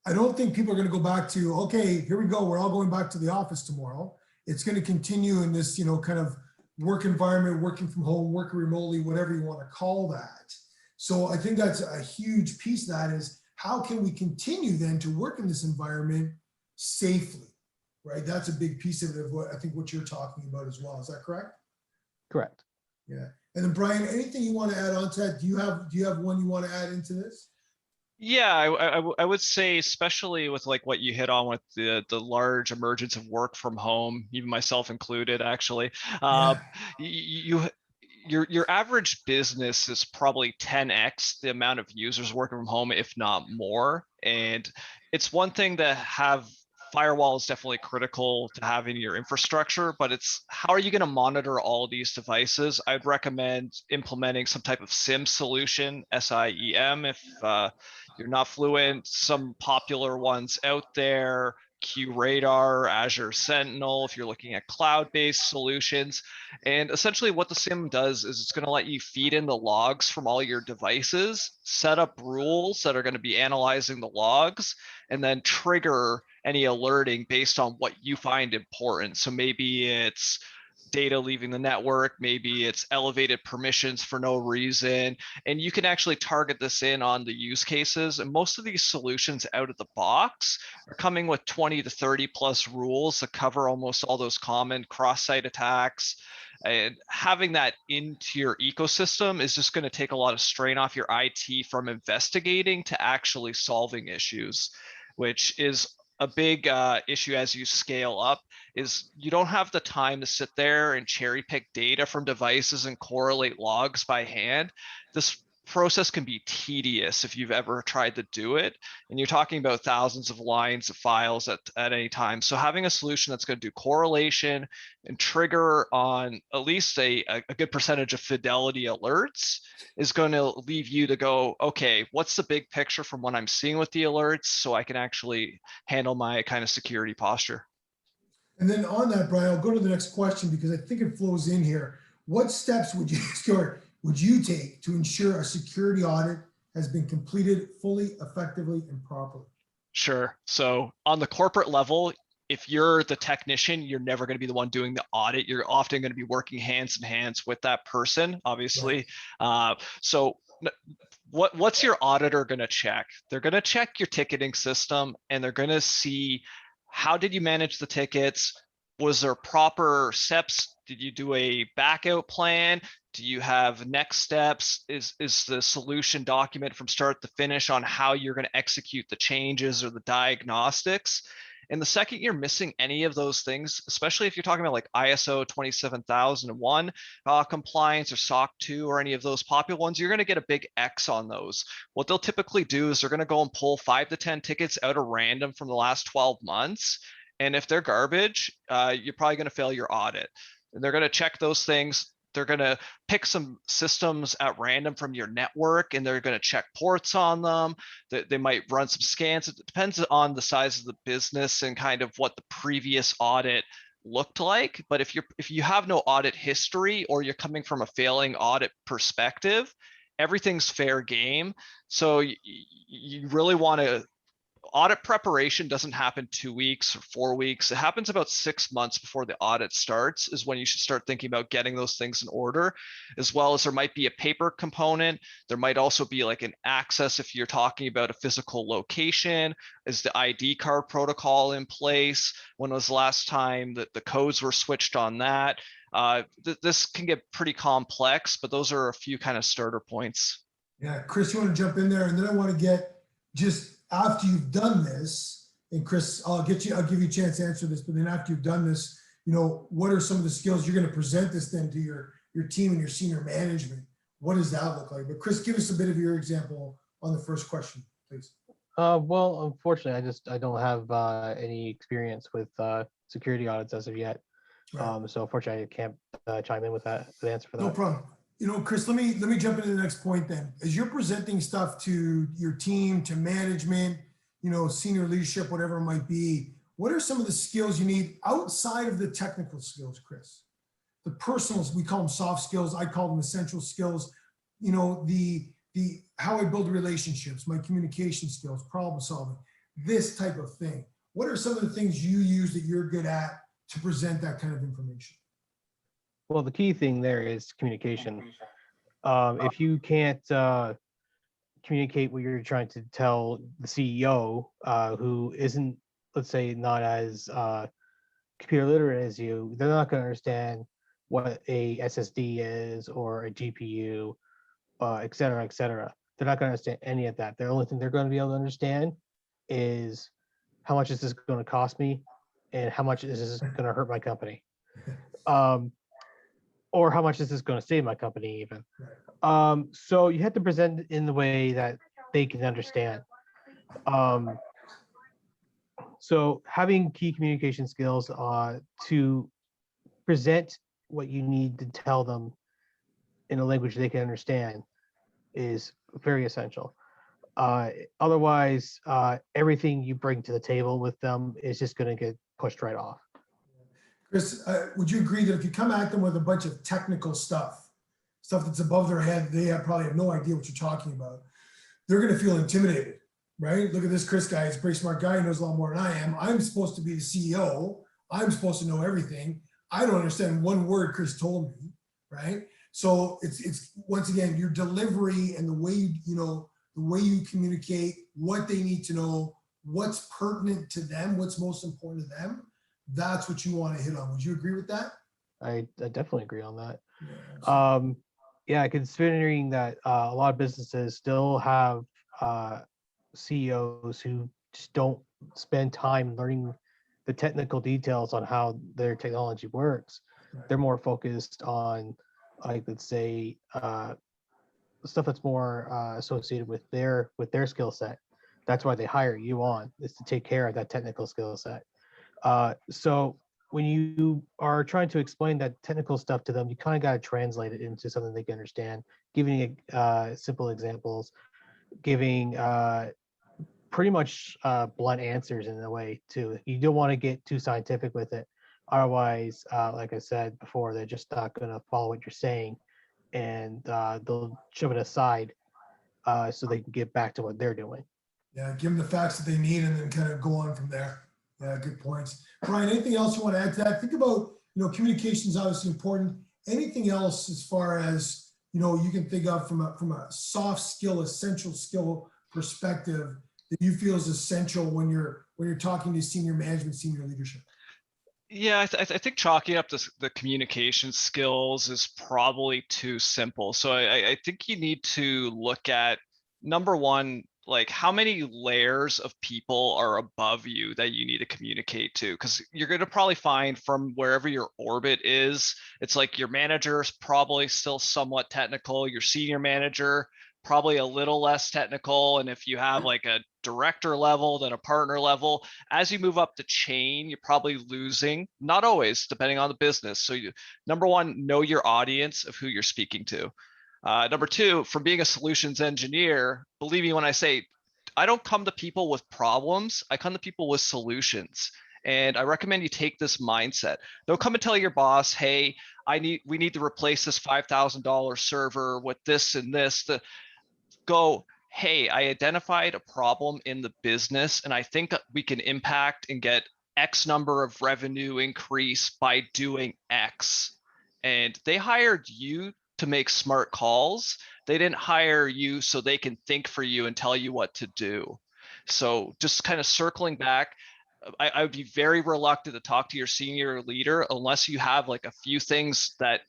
I don't think people are going to go back to, okay, here we go. We're all going back to the office tomorrow. It's going to continue in this, you know, kind of work environment, working from home, working remotely, whatever you want to call that. So I think that's a huge piece of that is how can we continue then to work in this environment safely, right? That's a big piece of it, of what I think what you're talking about as well. Is that correct? Correct. Yeah. And then Brian, anything you want to add on to that? Do you have one you want to add into this? Yeah, I would say, especially with like what you hit on with the large emergence of work from home, even myself included, actually. Your average business is probably 10x the amount of users working from home, if not more. And it's one thing to have firewall is definitely critical to having your infrastructure, but it's how are you going to monitor all these devices? I'd recommend implementing some type of SIEM solution, SIEM, if you're not fluent. Some popular ones out there, QRadar, Azure Sentinel, if you're looking at cloud-based solutions. And essentially what the SIEM does is it's going to let you feed in the logs from all your devices, set up rules that are going to be analyzing the logs, and then trigger any alerting based on what you find important. So maybe it's data leaving the network, maybe it's elevated permissions for no reason, and you can actually target this in on the use cases. And most of these solutions out of the box are coming with 20 to 30 plus rules that cover almost all those common cross-site attacks. And having that into your ecosystem is just going to take a lot of strain off your IT from investigating to actually solving issues, which is a big issue as you scale up. Is you don't have the time to sit there and cherry pick data from devices and correlate logs by hand. This process can be tedious if you've ever tried to do it, and you're talking about thousands of lines of files at any time. So having a solution that's going to do correlation and trigger on at least a good percentage of fidelity alerts is going to leave you to go, okay, what's the big picture from what I'm seeing with the alerts, so I can actually handle my kind of security posture. And then on that, Brian, I'll go to the next question because I think it flows in here. What steps would you take to ensure a security audit has been completed fully, effectively, and properly? Sure. So on the corporate level, if you're the technician, you're never going to be the one doing the audit. You're often going to be working hands in hands with that person, obviously. Right. So what's your auditor going to check? They're going to check your ticketing system, and they're going to see how did you manage the tickets? Was there proper steps? Did you do a backout plan? Do you have next steps? Is the solution document from start to finish on how you're going to execute the changes or the diagnostics? And the second you're missing any of those things, especially if you're talking about like ISO 27001 compliance or SOC 2 or any of those popular ones, you're going to get a big X on those. What they'll typically do is they're going to go and pull 5 to 10 tickets out of random from the last 12 months. And if they're garbage, you're probably going to fail your audit. And they're going to check those things. They're going to pick some systems at random from your network, and they're going to check ports on them. They might run some scans. It depends on the size of the business and kind of what the previous audit looked like. But if you have no audit history, or you're coming from a failing audit perspective, everything's fair game. So you really want to. Audit preparation doesn't happen 2 weeks or 4 weeks. It happens about 6 months before the audit starts is when you should start thinking about getting those things in order, as well as there might be a paper component. There might also be like an access if you're talking about a physical location. Is the ID card protocol in place? When was the last time that the codes were switched on that? This can get pretty complex, but those are a few kind of starter points. Yeah, Chris, you want to jump in there? And then I want to get just after you've done this, and Chris, I'll give you a chance to answer this, but then after you've done this, what are some of the skills you're going to present this then to your team and your senior management? What does that look like? But Chris, give us a bit of your example on the first question, please. Well, unfortunately, I don't have any experience with security audits as of yet. Right. So unfortunately, I can't chime in with the answer for that. No problem. Chris, let me jump into the next point then. As you're presenting stuff to your team, to management, senior leadership, whatever it might be, what are some of the skills you need outside of the technical skills, Chris? The personal, we call them soft skills. I call them essential skills. The how I build relationships, my communication skills, problem solving, this type of thing. What are some of the things you use that you're good at to present that kind of information? Well, the key thing there is communication. If you can't communicate what you're trying to tell the CEO, who isn't, let's say, not as computer literate as you, they're not going to understand what a SSD is or a GPU, et cetera, et cetera. They're not going to understand any of that. The only thing they're going to be able to understand is how much is this going to cost me and how much is this going to hurt my company. Or how much is this going to save my company even? So you have to present it in the way that they can understand. So having key communication skills to present what you need to tell them in a language they can understand is very essential. Otherwise, everything you bring to the table with them is just going to get pushed right off. Chris, would you agree that if you come at them with a bunch of technical stuff that's above their head, they probably have no idea what you're talking about, they're going to feel intimidated, right? Look at this Chris guy, he's a pretty smart guy, he knows a lot more than I am. I'm supposed to be the CEO. I'm supposed to know everything. I don't understand one word Chris told me, right? So it's once again, your delivery and the way the way you communicate, what they need to know, what's pertinent to them, what's most important to them. That's what you want to hit on. Would you agree with that? I definitely agree on that. Yeah, Yeah, considering that a lot of businesses still have CEOs who just don't spend time learning the technical details on how their technology works. Right. They're more focused on, like, let's say, stuff that's more associated with their skill set. That's why they hire you on, is to take care of that technical skill set. So when you are trying to explain that technical stuff to them, you kind of got to translate it into something they can understand, giving simple examples, giving pretty much blunt answers in a way too. You don't want to get too scientific with it. Otherwise, like I said before, they're just not going to follow what you're saying, and they'll shove it aside so they can get back to what they're doing. Yeah, give them the facts that they need and then kind of go on from there. Yeah, good points. Brian, anything else you want to add to that? Think about, communication is obviously important. Anything else as far as, you can think of from a soft skill, essential skill perspective that you feel is essential when you're talking to senior management, senior leadership? Yeah, I think chalking up the communication skills is probably too simple. So I think you need to look at, number one, like how many layers of people are above you that you need to communicate to, because you're going to probably find from wherever your orbit is, it's like your manager is probably still somewhat technical, your senior manager probably a little less technical, and if you have like a director level, then a partner level. As you move up the chain, you're probably losing, not always, depending on the business. So number one, know your audience of who you're speaking to. Number two, from being a solutions engineer, believe me when I say, I don't come to people with problems, I come to people with solutions. And I recommend you take this mindset. Don't come and tell your boss, hey, we need to replace this $5,000 server with this and this. Go, hey, I identified a problem in the business and I think we can impact and get X number of revenue increase by doing X. And they hired you to make smart calls. They didn't hire you so they can think for you and tell you what to do. So just kind of circling back, I would be very reluctant to talk to your senior leader unless you have like a few things that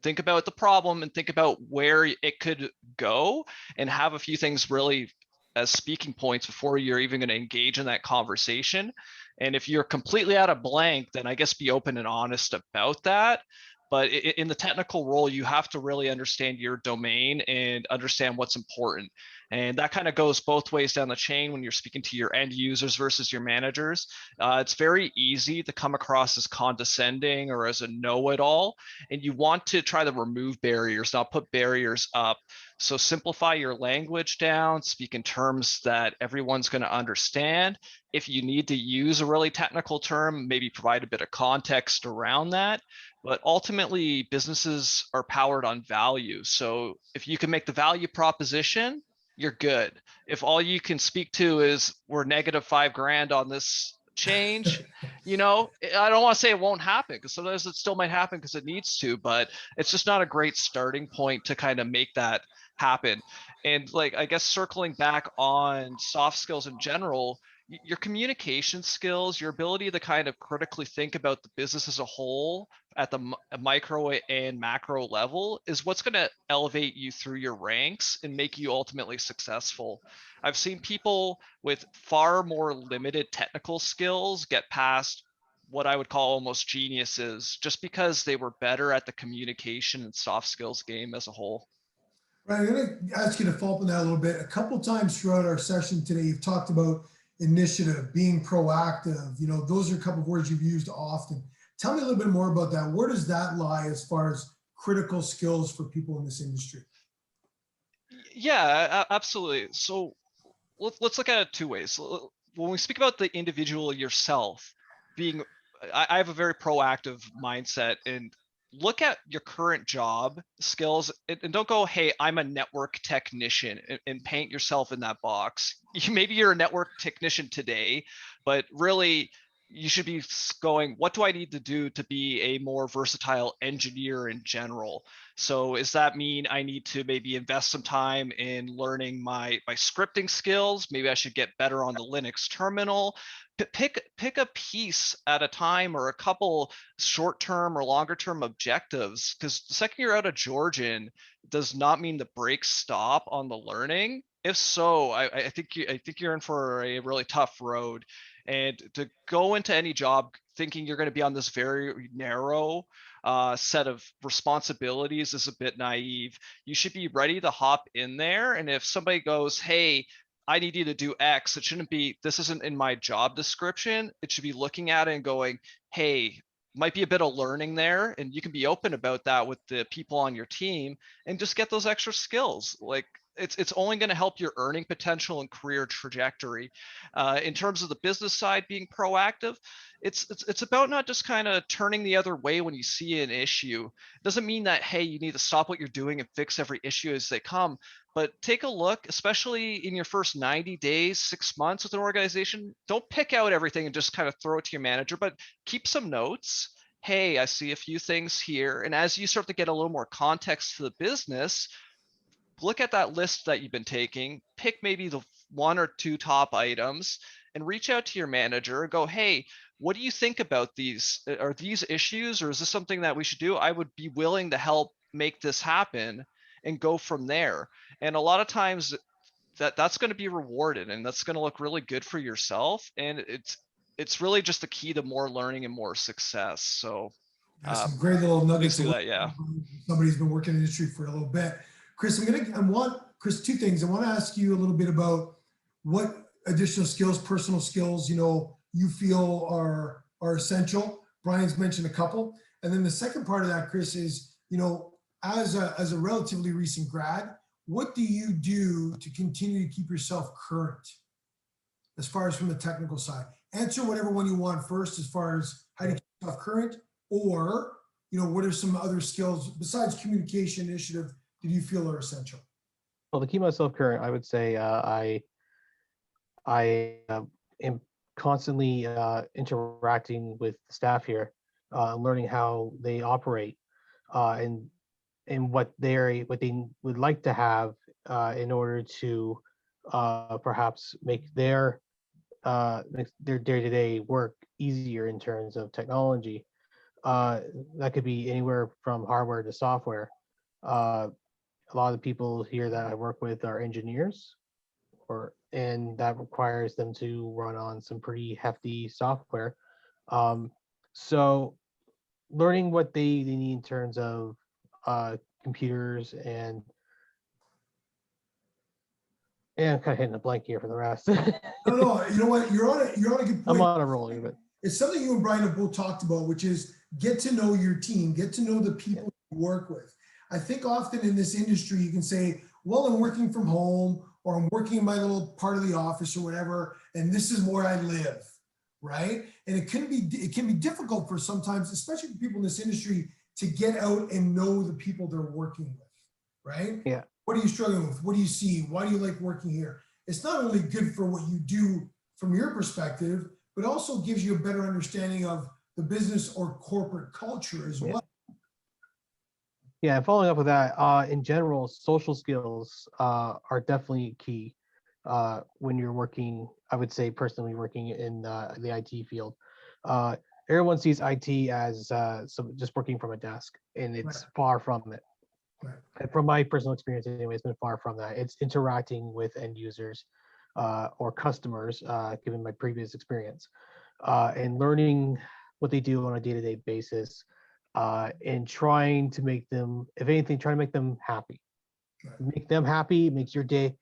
think about the problem and think about where it could go and have a few things really as speaking points before you're even going to engage in that conversation. And if you're completely out of blank, then I guess be open and honest about that. But in the technical role, you have to really understand your domain and understand what's important. And that kind of goes both ways down the chain when you're speaking to your end users versus your managers. It's very easy to come across as condescending or as a know-it-all, and you want to try to remove barriers, not put barriers up. So simplify your language down, speak in terms that everyone's going to understand. If you need to use a really technical term, maybe provide a bit of context around that. But ultimately, businesses are powered on value. So if you can make the value proposition, you're good. If all you can speak to is we're negative $5,000 on this change, I don't want to say it won't happen, because sometimes it still might happen because it needs to, but it's just not a great starting point to kind of make that happen. And like, I guess circling back on soft skills in general, your communication skills, your ability to kind of critically think about the business as a whole at the micro and macro level is what's going to elevate you through your ranks and make you ultimately successful. I've seen people with far more limited technical skills get past what I would call almost geniuses just because they were better at the communication and soft skills game as a whole. Right, I'm going to ask you to follow up on that a little bit. A couple times throughout our session today, you've talked about initiative, being proactive. Those are a couple of words you've used often. Tell me a little bit more about that. Where does that lie as far as critical skills for people in this industry? Yeah, absolutely. So let's look at it two ways. When we speak about the individual yourself, I have a very proactive mindset, and look at your current job skills and don't go, hey, I'm a network technician, and paint yourself in that box. Maybe you're a network technician today, but really you should be going, what do I need to do to be a more versatile engineer in general? So does that mean I need to maybe invest some time in learning my scripting skills? Maybe I should get better on the Linux terminal. Pick a piece at a time, or a couple short-term or longer-term objectives, because the second you're out of Georgian does not mean the brakes stop on the learning. If so, I think you're in for a really tough road. And to go into any job thinking you're going to be on this very narrow set of responsibilities is a bit naive. You should be ready to hop in there. And if somebody goes, hey, I need you to do X, it shouldn't be, this isn't in my job description. It should be looking at it and going, hey, might be a bit of learning there. And you can be open about that with the people on your team and just get those extra skills. Like, it's only going to help your earning potential and career trajectory. In terms of the business side, being proactive, it's about not just kind of turning the other way when you see an issue. It doesn't mean that, hey, you need to stop what you're doing and fix every issue as they come, but take a look, especially in your first 90 days, 6 months with an organization. Don't pick out everything and just kind of throw it to your manager, but keep some notes. hey, I see a few things here. And as you start to get a little more context to the business, look at that list that you've been taking, pick maybe the 1 or 2 top items, and reach out to your manager and go, hey, what do you think about these? Are these issues, or is this something that we should do? I would be willing to help make this happen, and go from there. And a lot of times that's going to be rewarded, and that's going to look really good for yourself. And it's really just the key to more learning and more success. So That's some great little nuggets. basically that, yeah. Somebody's been working in the industry for a little bit. Chris, Chris, 2 things. I want to ask you a little bit about what additional skills, personal skills, you feel are essential. Brian's mentioned a couple. And then the second part of that, Chris, is, as a relatively recent grad, what do you do to continue to keep yourself current as far as from the technical side? Answer whatever one you want first, as far as how to keep yourself current, or, what are some other skills besides communication initiative that you feel are essential? Well, to keep myself current, I would say I am constantly interacting with staff here, learning how they operate, and what they would like to have in order to perhaps make their day-to-day work easier in terms of technology. That could be anywhere from hardware to software. A lot of the people here that I work with are engineers, and that requires them to run on some pretty hefty software. So learning what they need in terms of computers and I'm kind of hitting a blank here for the rest. No, you know what? You're on a good point. I'm on a roll here, but It's something you and Brian have both talked about, which is get to know your team, get to know the people you work with. I think often in this industry, you can say, well, I'm working from home, or I'm working in my little part of the office or whatever, and this is where I live, right? And it can be difficult for sometimes, especially for people in this industry, to get out and know the people they're working with, right? Yeah. What are you struggling with? What do you see? Why do you like working here? It's not only good for what you do from your perspective, but also gives you a better understanding of the business or corporate culture as well. Yeah, following up with that, in general, social skills are definitely key when you're working, I would say personally working in the IT field. Everyone sees IT as just working from a desk, and it's far from it. And from my personal experience anyway, it's been far from that. It's interacting with end users or customers, given my previous experience, and learning what they do on a day-to-day basis, and trying to make them, if anything, trying to make them happy. Make them happy, it makes your day,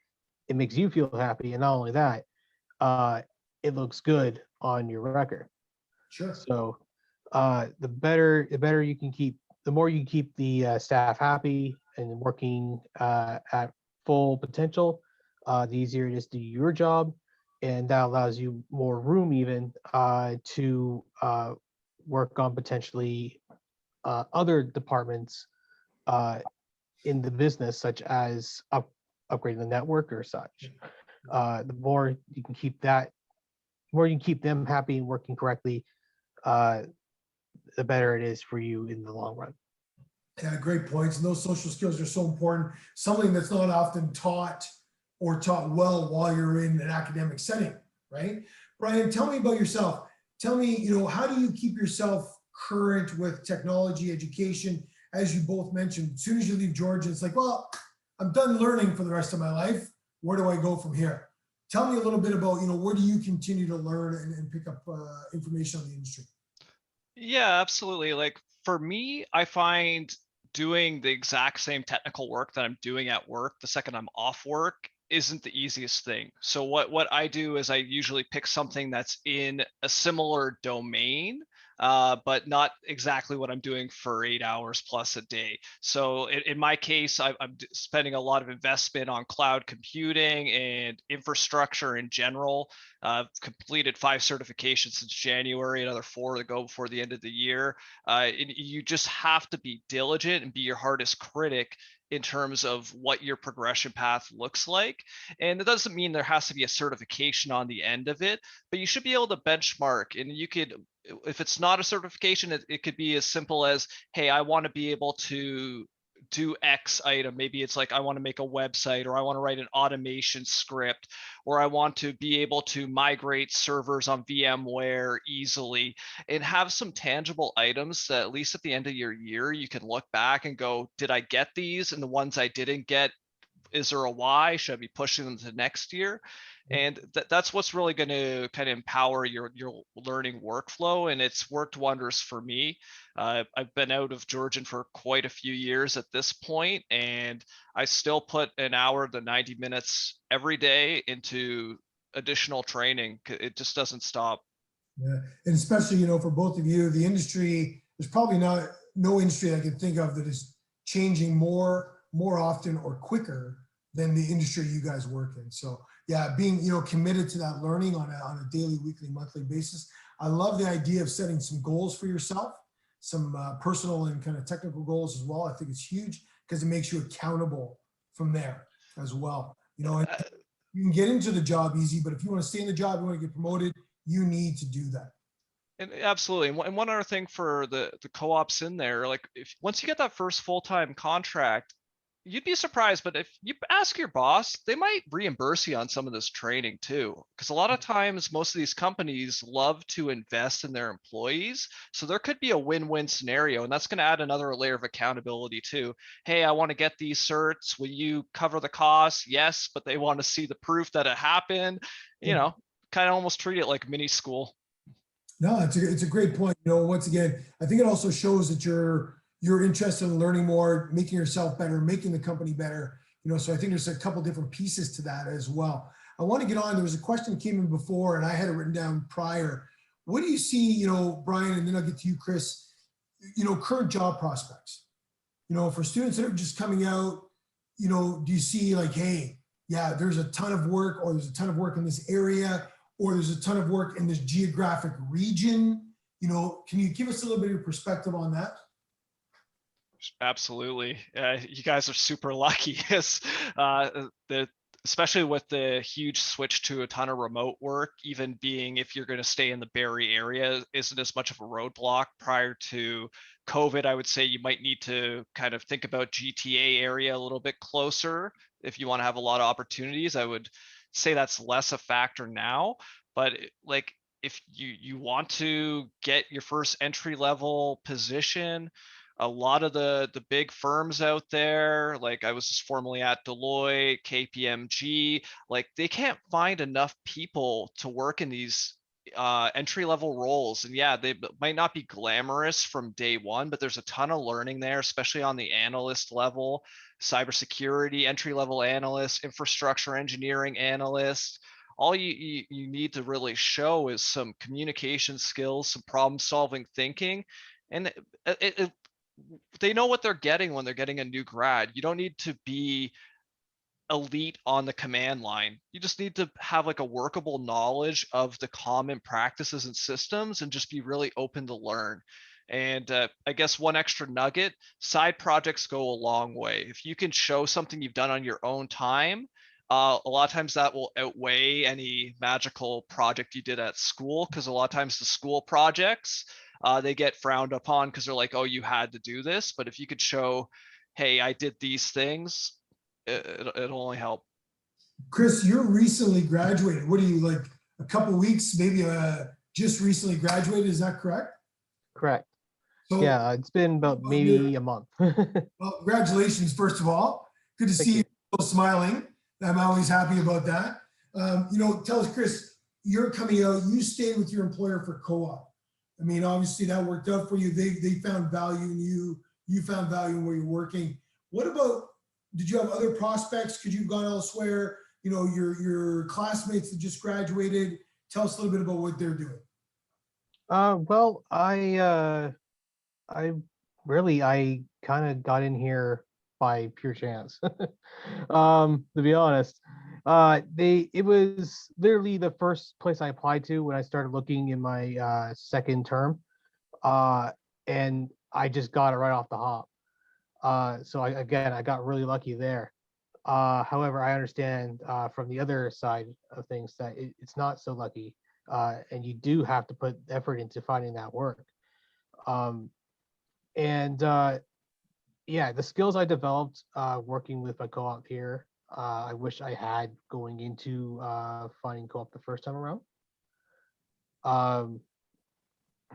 it makes you feel happy. And not only that, it looks good on your record. Sure. So the better you can keep, the more you keep the staff happy and working at full potential, the easier it is to do your job. And that allows you more room even to work on potentially other departments in the business, such as upgrading the network or such. The more you can keep that, the more you can keep them happy and working correctly, the better it is for you in the long run. Yeah, great points. And those social skills are so important. Something that's not often taught or taught well while you're in an academic setting, right? Brian, tell me about yourself. Tell me, how do you keep yourself current with technology education? As you both mentioned, as soon as you leave Georgia, it's like, well, I'm done learning for the rest of my life. Where do I go from here? Tell me a little bit about, where do you continue to learn and pick up information on the industry? Yeah, absolutely. Like for me, I find doing the exact same technical work that I'm doing at work the second I'm off work isn't the easiest thing. So what I do is I usually pick something that's in a similar domain, but not exactly what I'm doing for 8 hours plus a day. So in my case, I'm spending a lot of investment on cloud computing and infrastructure in general. I've completed 5 certifications since January, another 4 to go before the end of the year. You just have to be diligent and be your hardest critic in terms of what your progression path looks like. And it doesn't mean there has to be a certification on the end of it, but you should be able to benchmark, and you could if it's not a certification, it could be as simple as, hey, I want to be able to do X item. Maybe it's like, I want to make a website, or I want to write an automation script, or I want to be able to migrate servers on VMware easily, and have some tangible items that at least at the end of your year, you can look back and go, did I get these? And the ones I didn't get, is there a why? Should I be pushing them to next year? And that's what's really going to kind of empower your learning workflow, and it's worked wonders for me. I've been out of Georgian for quite a few years at this point, and I still put an hour to 90 minutes every day into additional training. It just doesn't stop. Yeah, and especially, for both of you, the industry, there's probably no industry I can think of that is changing more often or quicker than the industry you guys work in. So yeah, being, committed to that learning on a daily, weekly, monthly basis. I love the idea of setting some goals for yourself, some personal and kind of technical goals as well. I think it's huge because it makes you accountable from there as well. And you can get into the job easy, but if you want to stay in the job, you want to get promoted, you need to do that. And absolutely. And one other thing for the co-ops in there, like, if once you get that first full-time contract, you'd be surprised, but if you ask your boss, they might reimburse you on some of this training too. Because a lot of times, most of these companies love to invest in their employees. So there could be a win-win scenario, and that's going to add another layer of accountability too. Hey, I want to get these certs. Will you cover the costs? Yes, but they want to see the proof that it happened. Kind of almost treat it like mini school. No, it's a great point. Once again, I think it also shows that you're interested in learning more, making yourself better, making the company better. So I think there's a couple different pieces to that as well. I want to get on. There was a question that came in before, and I had it written down prior. What do you see, Brian, and then I'll get to you, Chris, current job prospects, for students that are just coming out, do you see like, hey, yeah, there's a ton of work, or there's a ton of work in this area, or there's a ton of work in this geographic region? Can you give us a little bit of your perspective on that? Absolutely. You guys are super lucky. Especially with the huge switch to a ton of remote work, even being, if you're going to stay in the Barrie area, isn't as much of a roadblock. Prior to COVID, I would say you might need to kind of think about GTA area a little bit closer if you want to have a lot of opportunities. I would say that's less a factor now, but like, if you want to get your first entry level position, a lot of the big firms out there, like I was just formerly at Deloitte, KPMG, like they can't find enough people to work in these entry level roles. And yeah, they might not be glamorous from day one, but there's a ton of learning there, especially on the analyst level, cybersecurity, entry level analyst, infrastructure engineering analyst. All you need to really show is some communication skills, some problem solving thinking, and they know what they're getting when they're getting a new grad. You don't need to be elite on the command line. You just need to have like a workable knowledge of the common practices and systems, and just be really open to learn. And I guess one extra nugget, side projects go a long way. If you can show something you've done on your own time, a lot of times that will outweigh any magical project you did at school, because a lot of times the school projects, they get frowned upon because they're like, oh, you had to do this. But if you could show, hey, I did these things, it'll only help. Chris, you're recently graduated. What are you, like a couple weeks, maybe just recently graduated? Is that correct? Correct. So, yeah, it's been about maybe a month. well, congratulations, first of all. Good to see you still smiling. I'm always happy about that. Tell us, Chris, you're coming out, you stayed with your employer for co-op. I mean, obviously that worked out for you. They found value in you. You found value in where you're working. What about, did you have other prospects? Could you have gone elsewhere? Your classmates that just graduated, tell us a little bit about what they're doing. Well, I kind of got in here by pure chance. To be honest, it was literally the first place I applied to when I started looking in my second term, and I just got it right off the hop. So I got really lucky there. However, I understand from the other side of things that it's not so lucky. and you do have to put effort into finding that work. Um, and yeah, the skills I developed working with my co-op here, I wish I had going into finding co-op the first time around.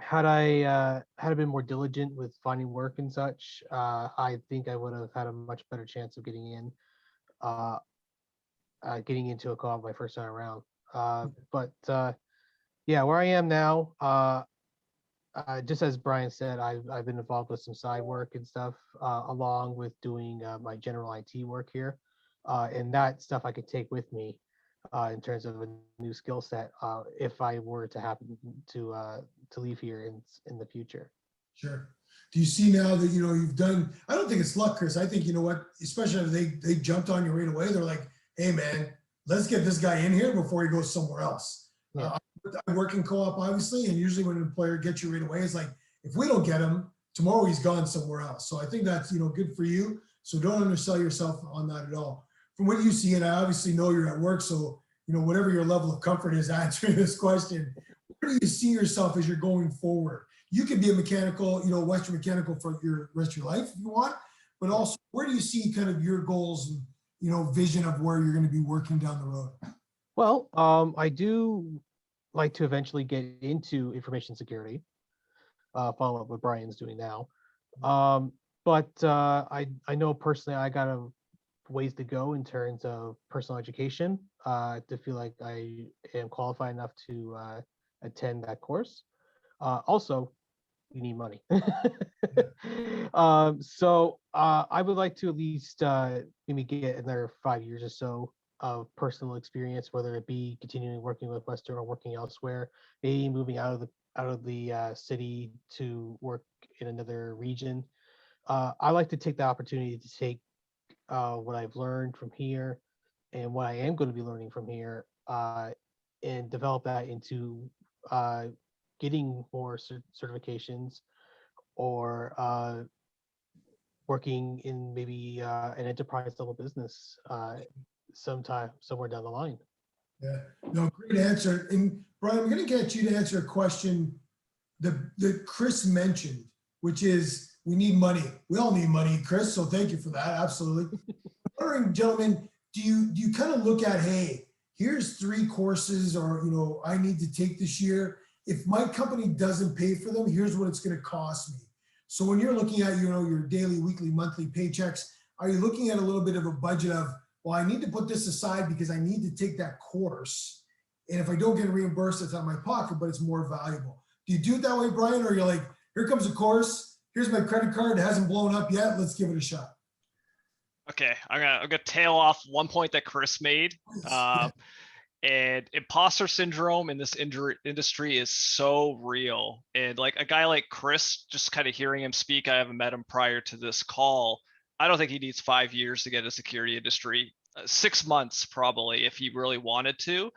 Had I been more diligent with finding work and such, I think I would have had a much better chance of uh, getting into a co-op my first time around. But yeah, where I am now, just as Brian said, I've been involved with some side work and stuff, along with doing my general IT work here, and that stuff I could take with me in terms of a new skill set if I were to happen to leave here in the future. Sure. Do you see now that, you've done, I don't think it's luck, Chris. I think, you know what, especially if they jumped on you right away. They're like, hey man, let's get this guy in here before he goes somewhere else. Yeah. I work in co-op obviously, and usually when an employer gets you right away, it's like, if we don't get him tomorrow, he's gone somewhere else. So I think that's, good for you. So don't undersell yourself on that at all. From what you see, and I obviously know you're at work, so, whatever your level of comfort is answering this question, where do you see yourself as you're going forward? You could be a mechanical, Western mechanical for your rest of your life if you want, but also where do you see kind of your goals and, vision of where you're going to be working down the road? Well, I do like to eventually get into information security, follow up what Brian's doing now. But I know personally I got a ways to go in terms of personal education to feel like I am qualified enough to attend that course. Also, you need money. So I would like to at least maybe get another 5 years or so of personal experience, whether it be continuing working with Western or working elsewhere, maybe moving out of the city to work in another region. I like to take the opportunity to take what I've learned from here and what I am going to be learning from here and develop that into getting more certifications or working in maybe an enterprise level business sometime somewhere down the line. Yeah, no, great answer. And Brian, I'm going to get you to answer a question that Chris mentioned, which is we need money. We all need money, Chris. So thank you for that. Absolutely. I'm wondering, gentlemen, do you kind of look at, hey, here's 3 courses or, I need to take this year. If my company doesn't pay for them, here's what it's going to cost me. So when you're looking at, your daily, weekly, monthly paychecks, are you looking at a little bit of a budget of, well, I need to put this aside because I need to take that course. And if I don't get reimbursed, it's out of my pocket, but it's more valuable. Do you do it that way, Brian? Or you're like, here comes a course. Here's my credit card. It hasn't blown up yet. Let's give it a shot. Okay, I'm gonna tail off one point that Chris made. And imposter syndrome in this industry is so real. And like a guy like Chris, just kind of hearing him speak, I haven't met him prior to this call. I don't think he needs 5 years to get a security industry. 6 months probably if he really wanted to.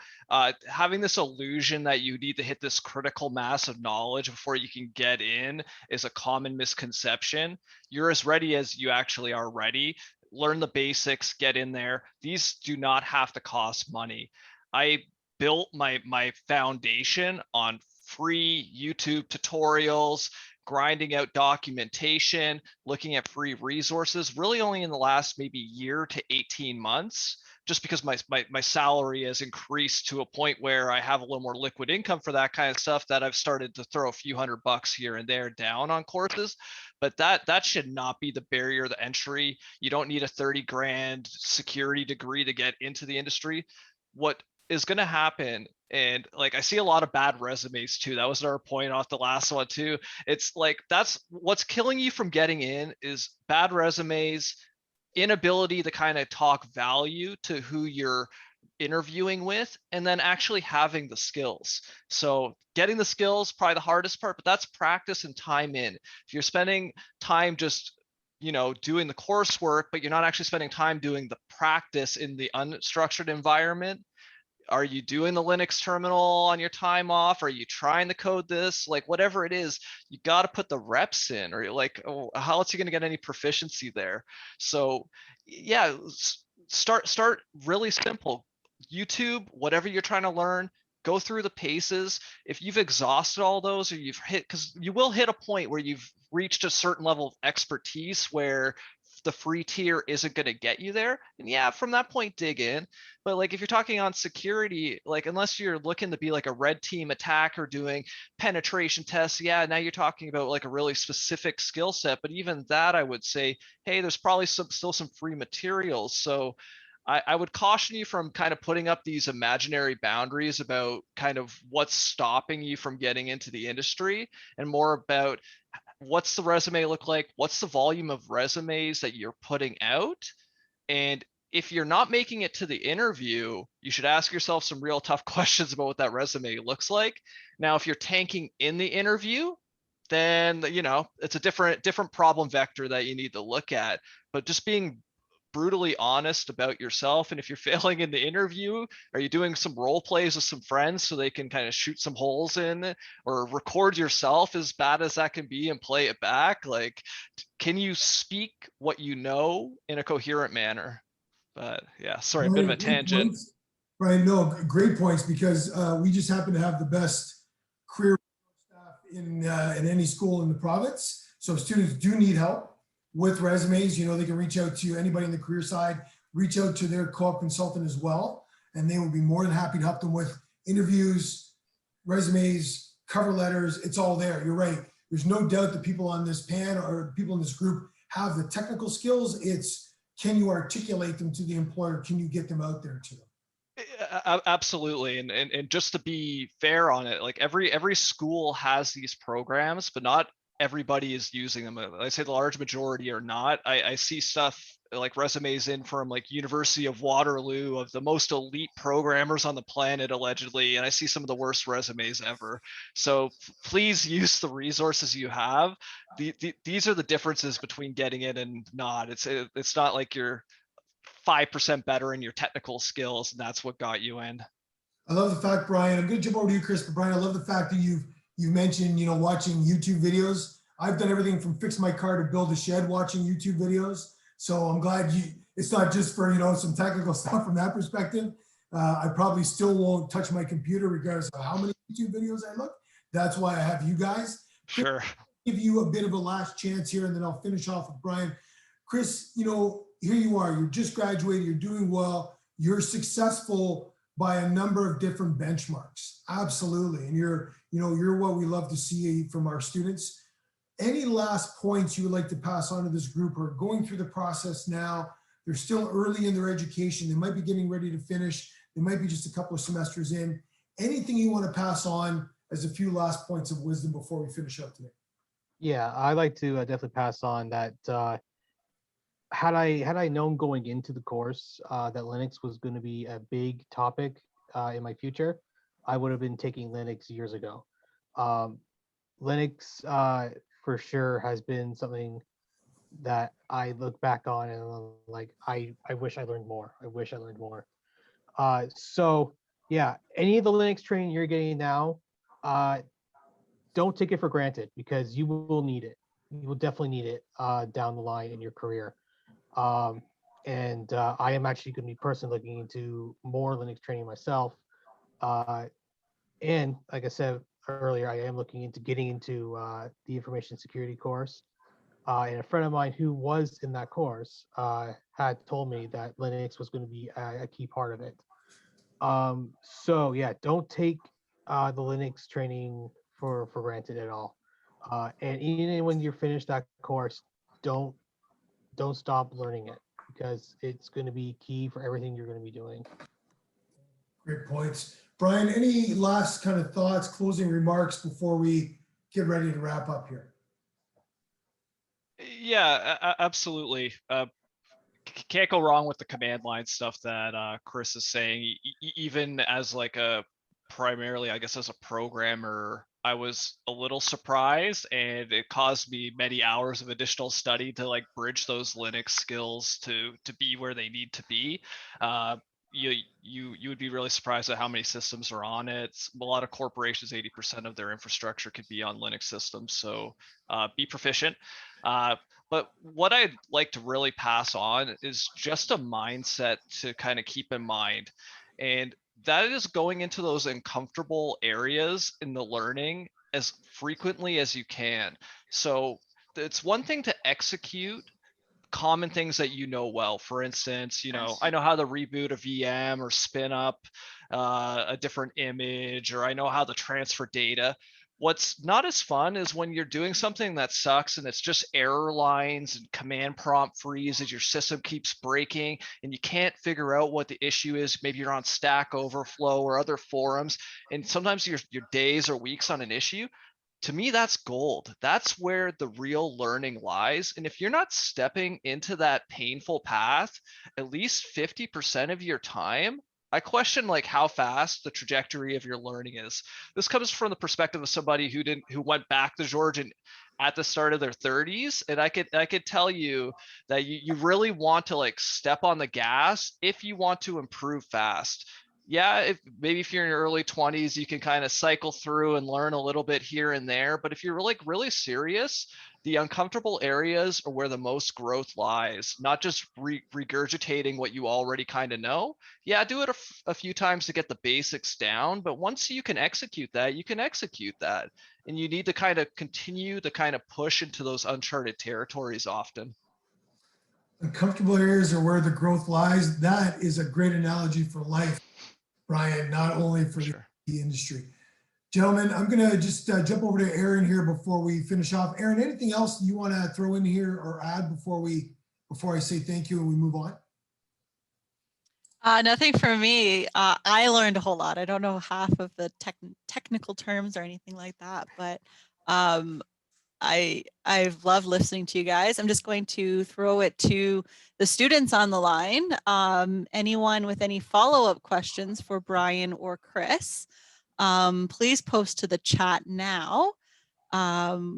Having this illusion that you need to hit this critical mass of knowledge before you can get in is a common misconception. You're as ready as you actually are ready. Learn the basics, get in there. These do not have to cost money. I built my foundation on free YouTube tutorials, grinding out documentation, looking at free resources, really only in the last maybe year to 18 months, just because my salary has increased to a point where I have a little more liquid income for that kind of stuff, that I've started to throw a few $100 here and there down on courses. But that should not be the barrier to entry. You don't need a 30 grand security degree to get into the industry. What is going to happen, and like I see a lot of bad resumes too. That was our point off the last one too. It's like that's what's killing you from getting in is bad resumes, inability to kind of talk value to who you're interviewing with, and then actually having the skills. So getting the skills, probably the hardest part, but that's practice and time in. If you're spending time just doing the coursework, but you're not actually spending time doing the practice in the unstructured environment. Are you doing the Linux terminal on your time off? Are you trying to code this? Like whatever it is, you got to put the reps in, or like, oh, how else are you going to get any proficiency there? So yeah, start really simple. YouTube, whatever you're trying to learn, go through the paces. If you've exhausted all those, or you've hit, because you will hit a point where you've reached a certain level of expertise where the free tier isn't going to get you there. And yeah, from that point, dig in. But like if you're talking on security, like unless you're looking to be like a red team attacker doing penetration tests, yeah, now you're talking about like a really specific skill set. But even that, I would say, hey, there's probably still some free materials. So I would caution you from kind of putting up these imaginary boundaries about kind of what's stopping you from getting into the industry, and more about what's the resume look like? What's the volume of resumes that you're putting out? And if you're not making it to the interview, you should ask yourself some real tough questions about what that resume looks like. Now, if you're tanking in the interview, then it's a different problem vector that you need to look at. But just being brutally honest about yourself, and if you're failing in the interview, are you doing some role plays with some friends so they can kind of shoot some holes in, or record yourself, as bad as that can be, and play it back? Like, can you speak what you know in a coherent manner? But yeah, sorry, a bit of a Brian, great tangent. points. Brian, no, great points, because we just happen to have the best career staff in any school in the province. So if students do need help with resumes, they can reach out to anybody in the career side, reach out to their co-op consultant as well, and they will be more than happy to help them with interviews, resumes, cover letters. It's all there. You're right. There's no doubt that people on this panel or people in this group have the technical skills. It's, can you articulate them to the employer? Can you get them out there to them? Absolutely. And just to be fair on it, like every school has these programs, but not everybody is using them. I say the large majority are not. I see stuff like resumes in from like University of Waterloo, of the most elite programmers on the planet, allegedly, and I see some of the worst resumes ever. So please use the resources you have. These are the differences between getting it and not. It's not like you're 5% better in your technical skills, and that's what got you in. I love the fact, Brian, I'm going to jump over to you, Chris, but Brian, I love the fact that you've mentioned, watching YouTube videos. I've done everything from fix my car to build a shed watching YouTube videos. So I'm glad it's not just for, some technical stuff from that perspective. I probably still won't touch my computer regardless of how many YouTube videos I look. That's why I have you guys. Chris, Sure. give you a bit of a last chance here, and then I'll finish off with Brian. Chris, here you are, you're just graduated, you're doing well, you're successful by a number of different benchmarks. Absolutely. And you're what we love to see from our students. Any last points you would like to pass on to this group who are going through the process now? They're still early in their education. They might be getting ready to finish. They might be just a couple of semesters in. Anything you want to pass on as a few last points of wisdom before we finish up today? Yeah, I'd like to definitely pass on that. Had I known going into the course that Linux was going to be a big topic in my future, I would have been taking Linux years ago. Linux for sure has been something that I look back on and I'm like, I wish I learned more. I wish I learned more. So yeah, any of the Linux training you're getting now, don't take it for granted, because you will need it. You will definitely need it down the line in your career. And I am actually going to be personally looking into more Linux training myself. And like I said earlier, I am looking into getting into the information security course. And a friend of mine who was in that course had told me that Linux was going to be a key part of it. So yeah, don't take the Linux training for granted at all. And even when you're finished that course, don't stop learning it, because it's going to be key for everything you're going to be doing. Great points. Brian, any last kind of thoughts, closing remarks before we get ready to wrap up here? Yeah, absolutely. Can't go wrong with the command line stuff that Chris is saying. Even as like a primarily, I guess, as a programmer, I was a little surprised, and it caused me many hours of additional study to like bridge those Linux skills to be where they need to be. You would be really surprised at how many systems are on it. A lot of corporations, 80% of their infrastructure could be on Linux systems. So be proficient. But what I'd like to really pass on is just a mindset to kind of keep in mind. And that is going into those uncomfortable areas in the learning as frequently as you can. So it's one thing to execute common things that you know well. For instance, I know how to reboot a VM or spin up a different image, or I know how to transfer data. What's not as fun is when you're doing something that sucks and it's just error lines and command prompt freezes, your system keeps breaking and you can't figure out what the issue is. Maybe you're on Stack Overflow or other forums, and sometimes your days or weeks on an issue. To me, that's gold. That's where the real learning lies. And if you're not stepping into that painful path, at least 50% of your time, I question like how fast the trajectory of your learning is. This comes from the perspective of somebody who went back to Georgia at the start of their 30s. And I could tell you that you really want to like step on the gas if you want to improve fast. Yeah, maybe if you're in your early 20s, you can kind of cycle through and learn a little bit here and there. But if you're like really serious, the uncomfortable areas are where the most growth lies, not just regurgitating what you already kind of know. Yeah, do it a few times to get the basics down. But once you can execute that, you can execute that. And you need to kind of continue to kind of push into those uncharted territories often. Uncomfortable areas are where the growth lies. That is a great analogy for life, Brian, not only for Sure. the industry. Gentlemen, I'm going to just jump over to Aaron here before we finish off. Aaron, anything else you want to throw in here or add before I say thank you and we move on? Nothing for me. I learned a whole lot. I don't know half of the technical terms or anything like that, but I've loved listening to you guys. I'm just going to throw it to the students on the line. Anyone with any follow-up questions for Brian or Chris, please post to the chat now.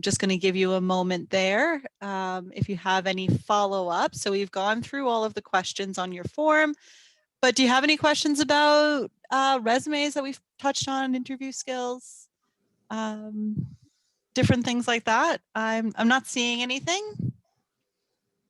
Just going to give you a moment there if you have any follow-up. So we've gone through all of the questions on your form, but do you have any questions about resumes that we've touched on, interview skills? Different things like that. I'm not seeing anything.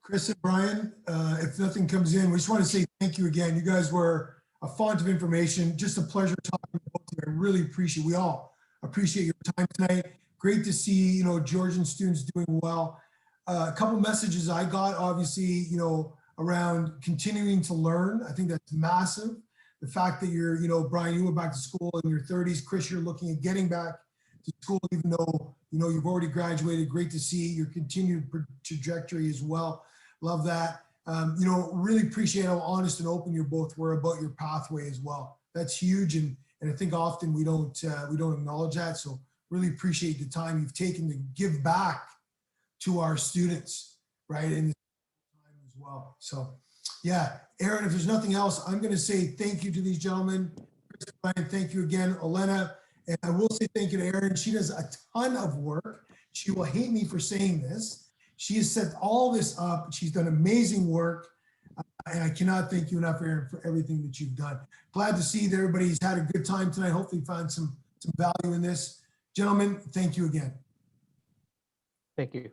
Chris and Brian, if nothing comes in, we just want to say thank you again. You guys were a font of information. Just a pleasure talking to both of you. I really appreciate, we all appreciate your time tonight. Great to see, Georgian students doing well. A couple messages I got, obviously, around continuing to learn. I think that's massive. The fact that you're, Brian, you went back to school in your 30s. Chris, you're looking at getting back to school, even though, you've already graduated. Great to see your continued trajectory as well. Love that. Really appreciate how honest and open you both were about your pathway as well. That's huge. And I think often we don't acknowledge that. So really appreciate the time you've taken to give back to our students, right? And time as well. So yeah, Aaron, if there's nothing else, I'm going to say thank you to these gentlemen. Chris, Brian, thank you again. Elena, and I will say thank you to Erin. She does a ton of work. She will hate me for saying this. She has set all this up. She's done amazing work. And I cannot thank you enough, Erin, for everything that you've done. Glad to see that everybody's had a good time tonight. Hopefully found some value in this. Gentlemen, thank you again. Thank you.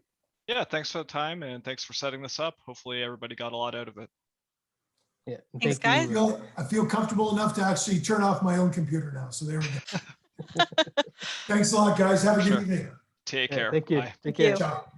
Yeah, thanks for the time and thanks for setting this up. Hopefully everybody got a lot out of it. Yeah. Thanks, thank you. guys. I feel comfortable enough to actually turn off my own computer now. So there we go. Thanks a lot, guys. Have a good evening. Take care. Thank you. Bye. Take care. Ciao.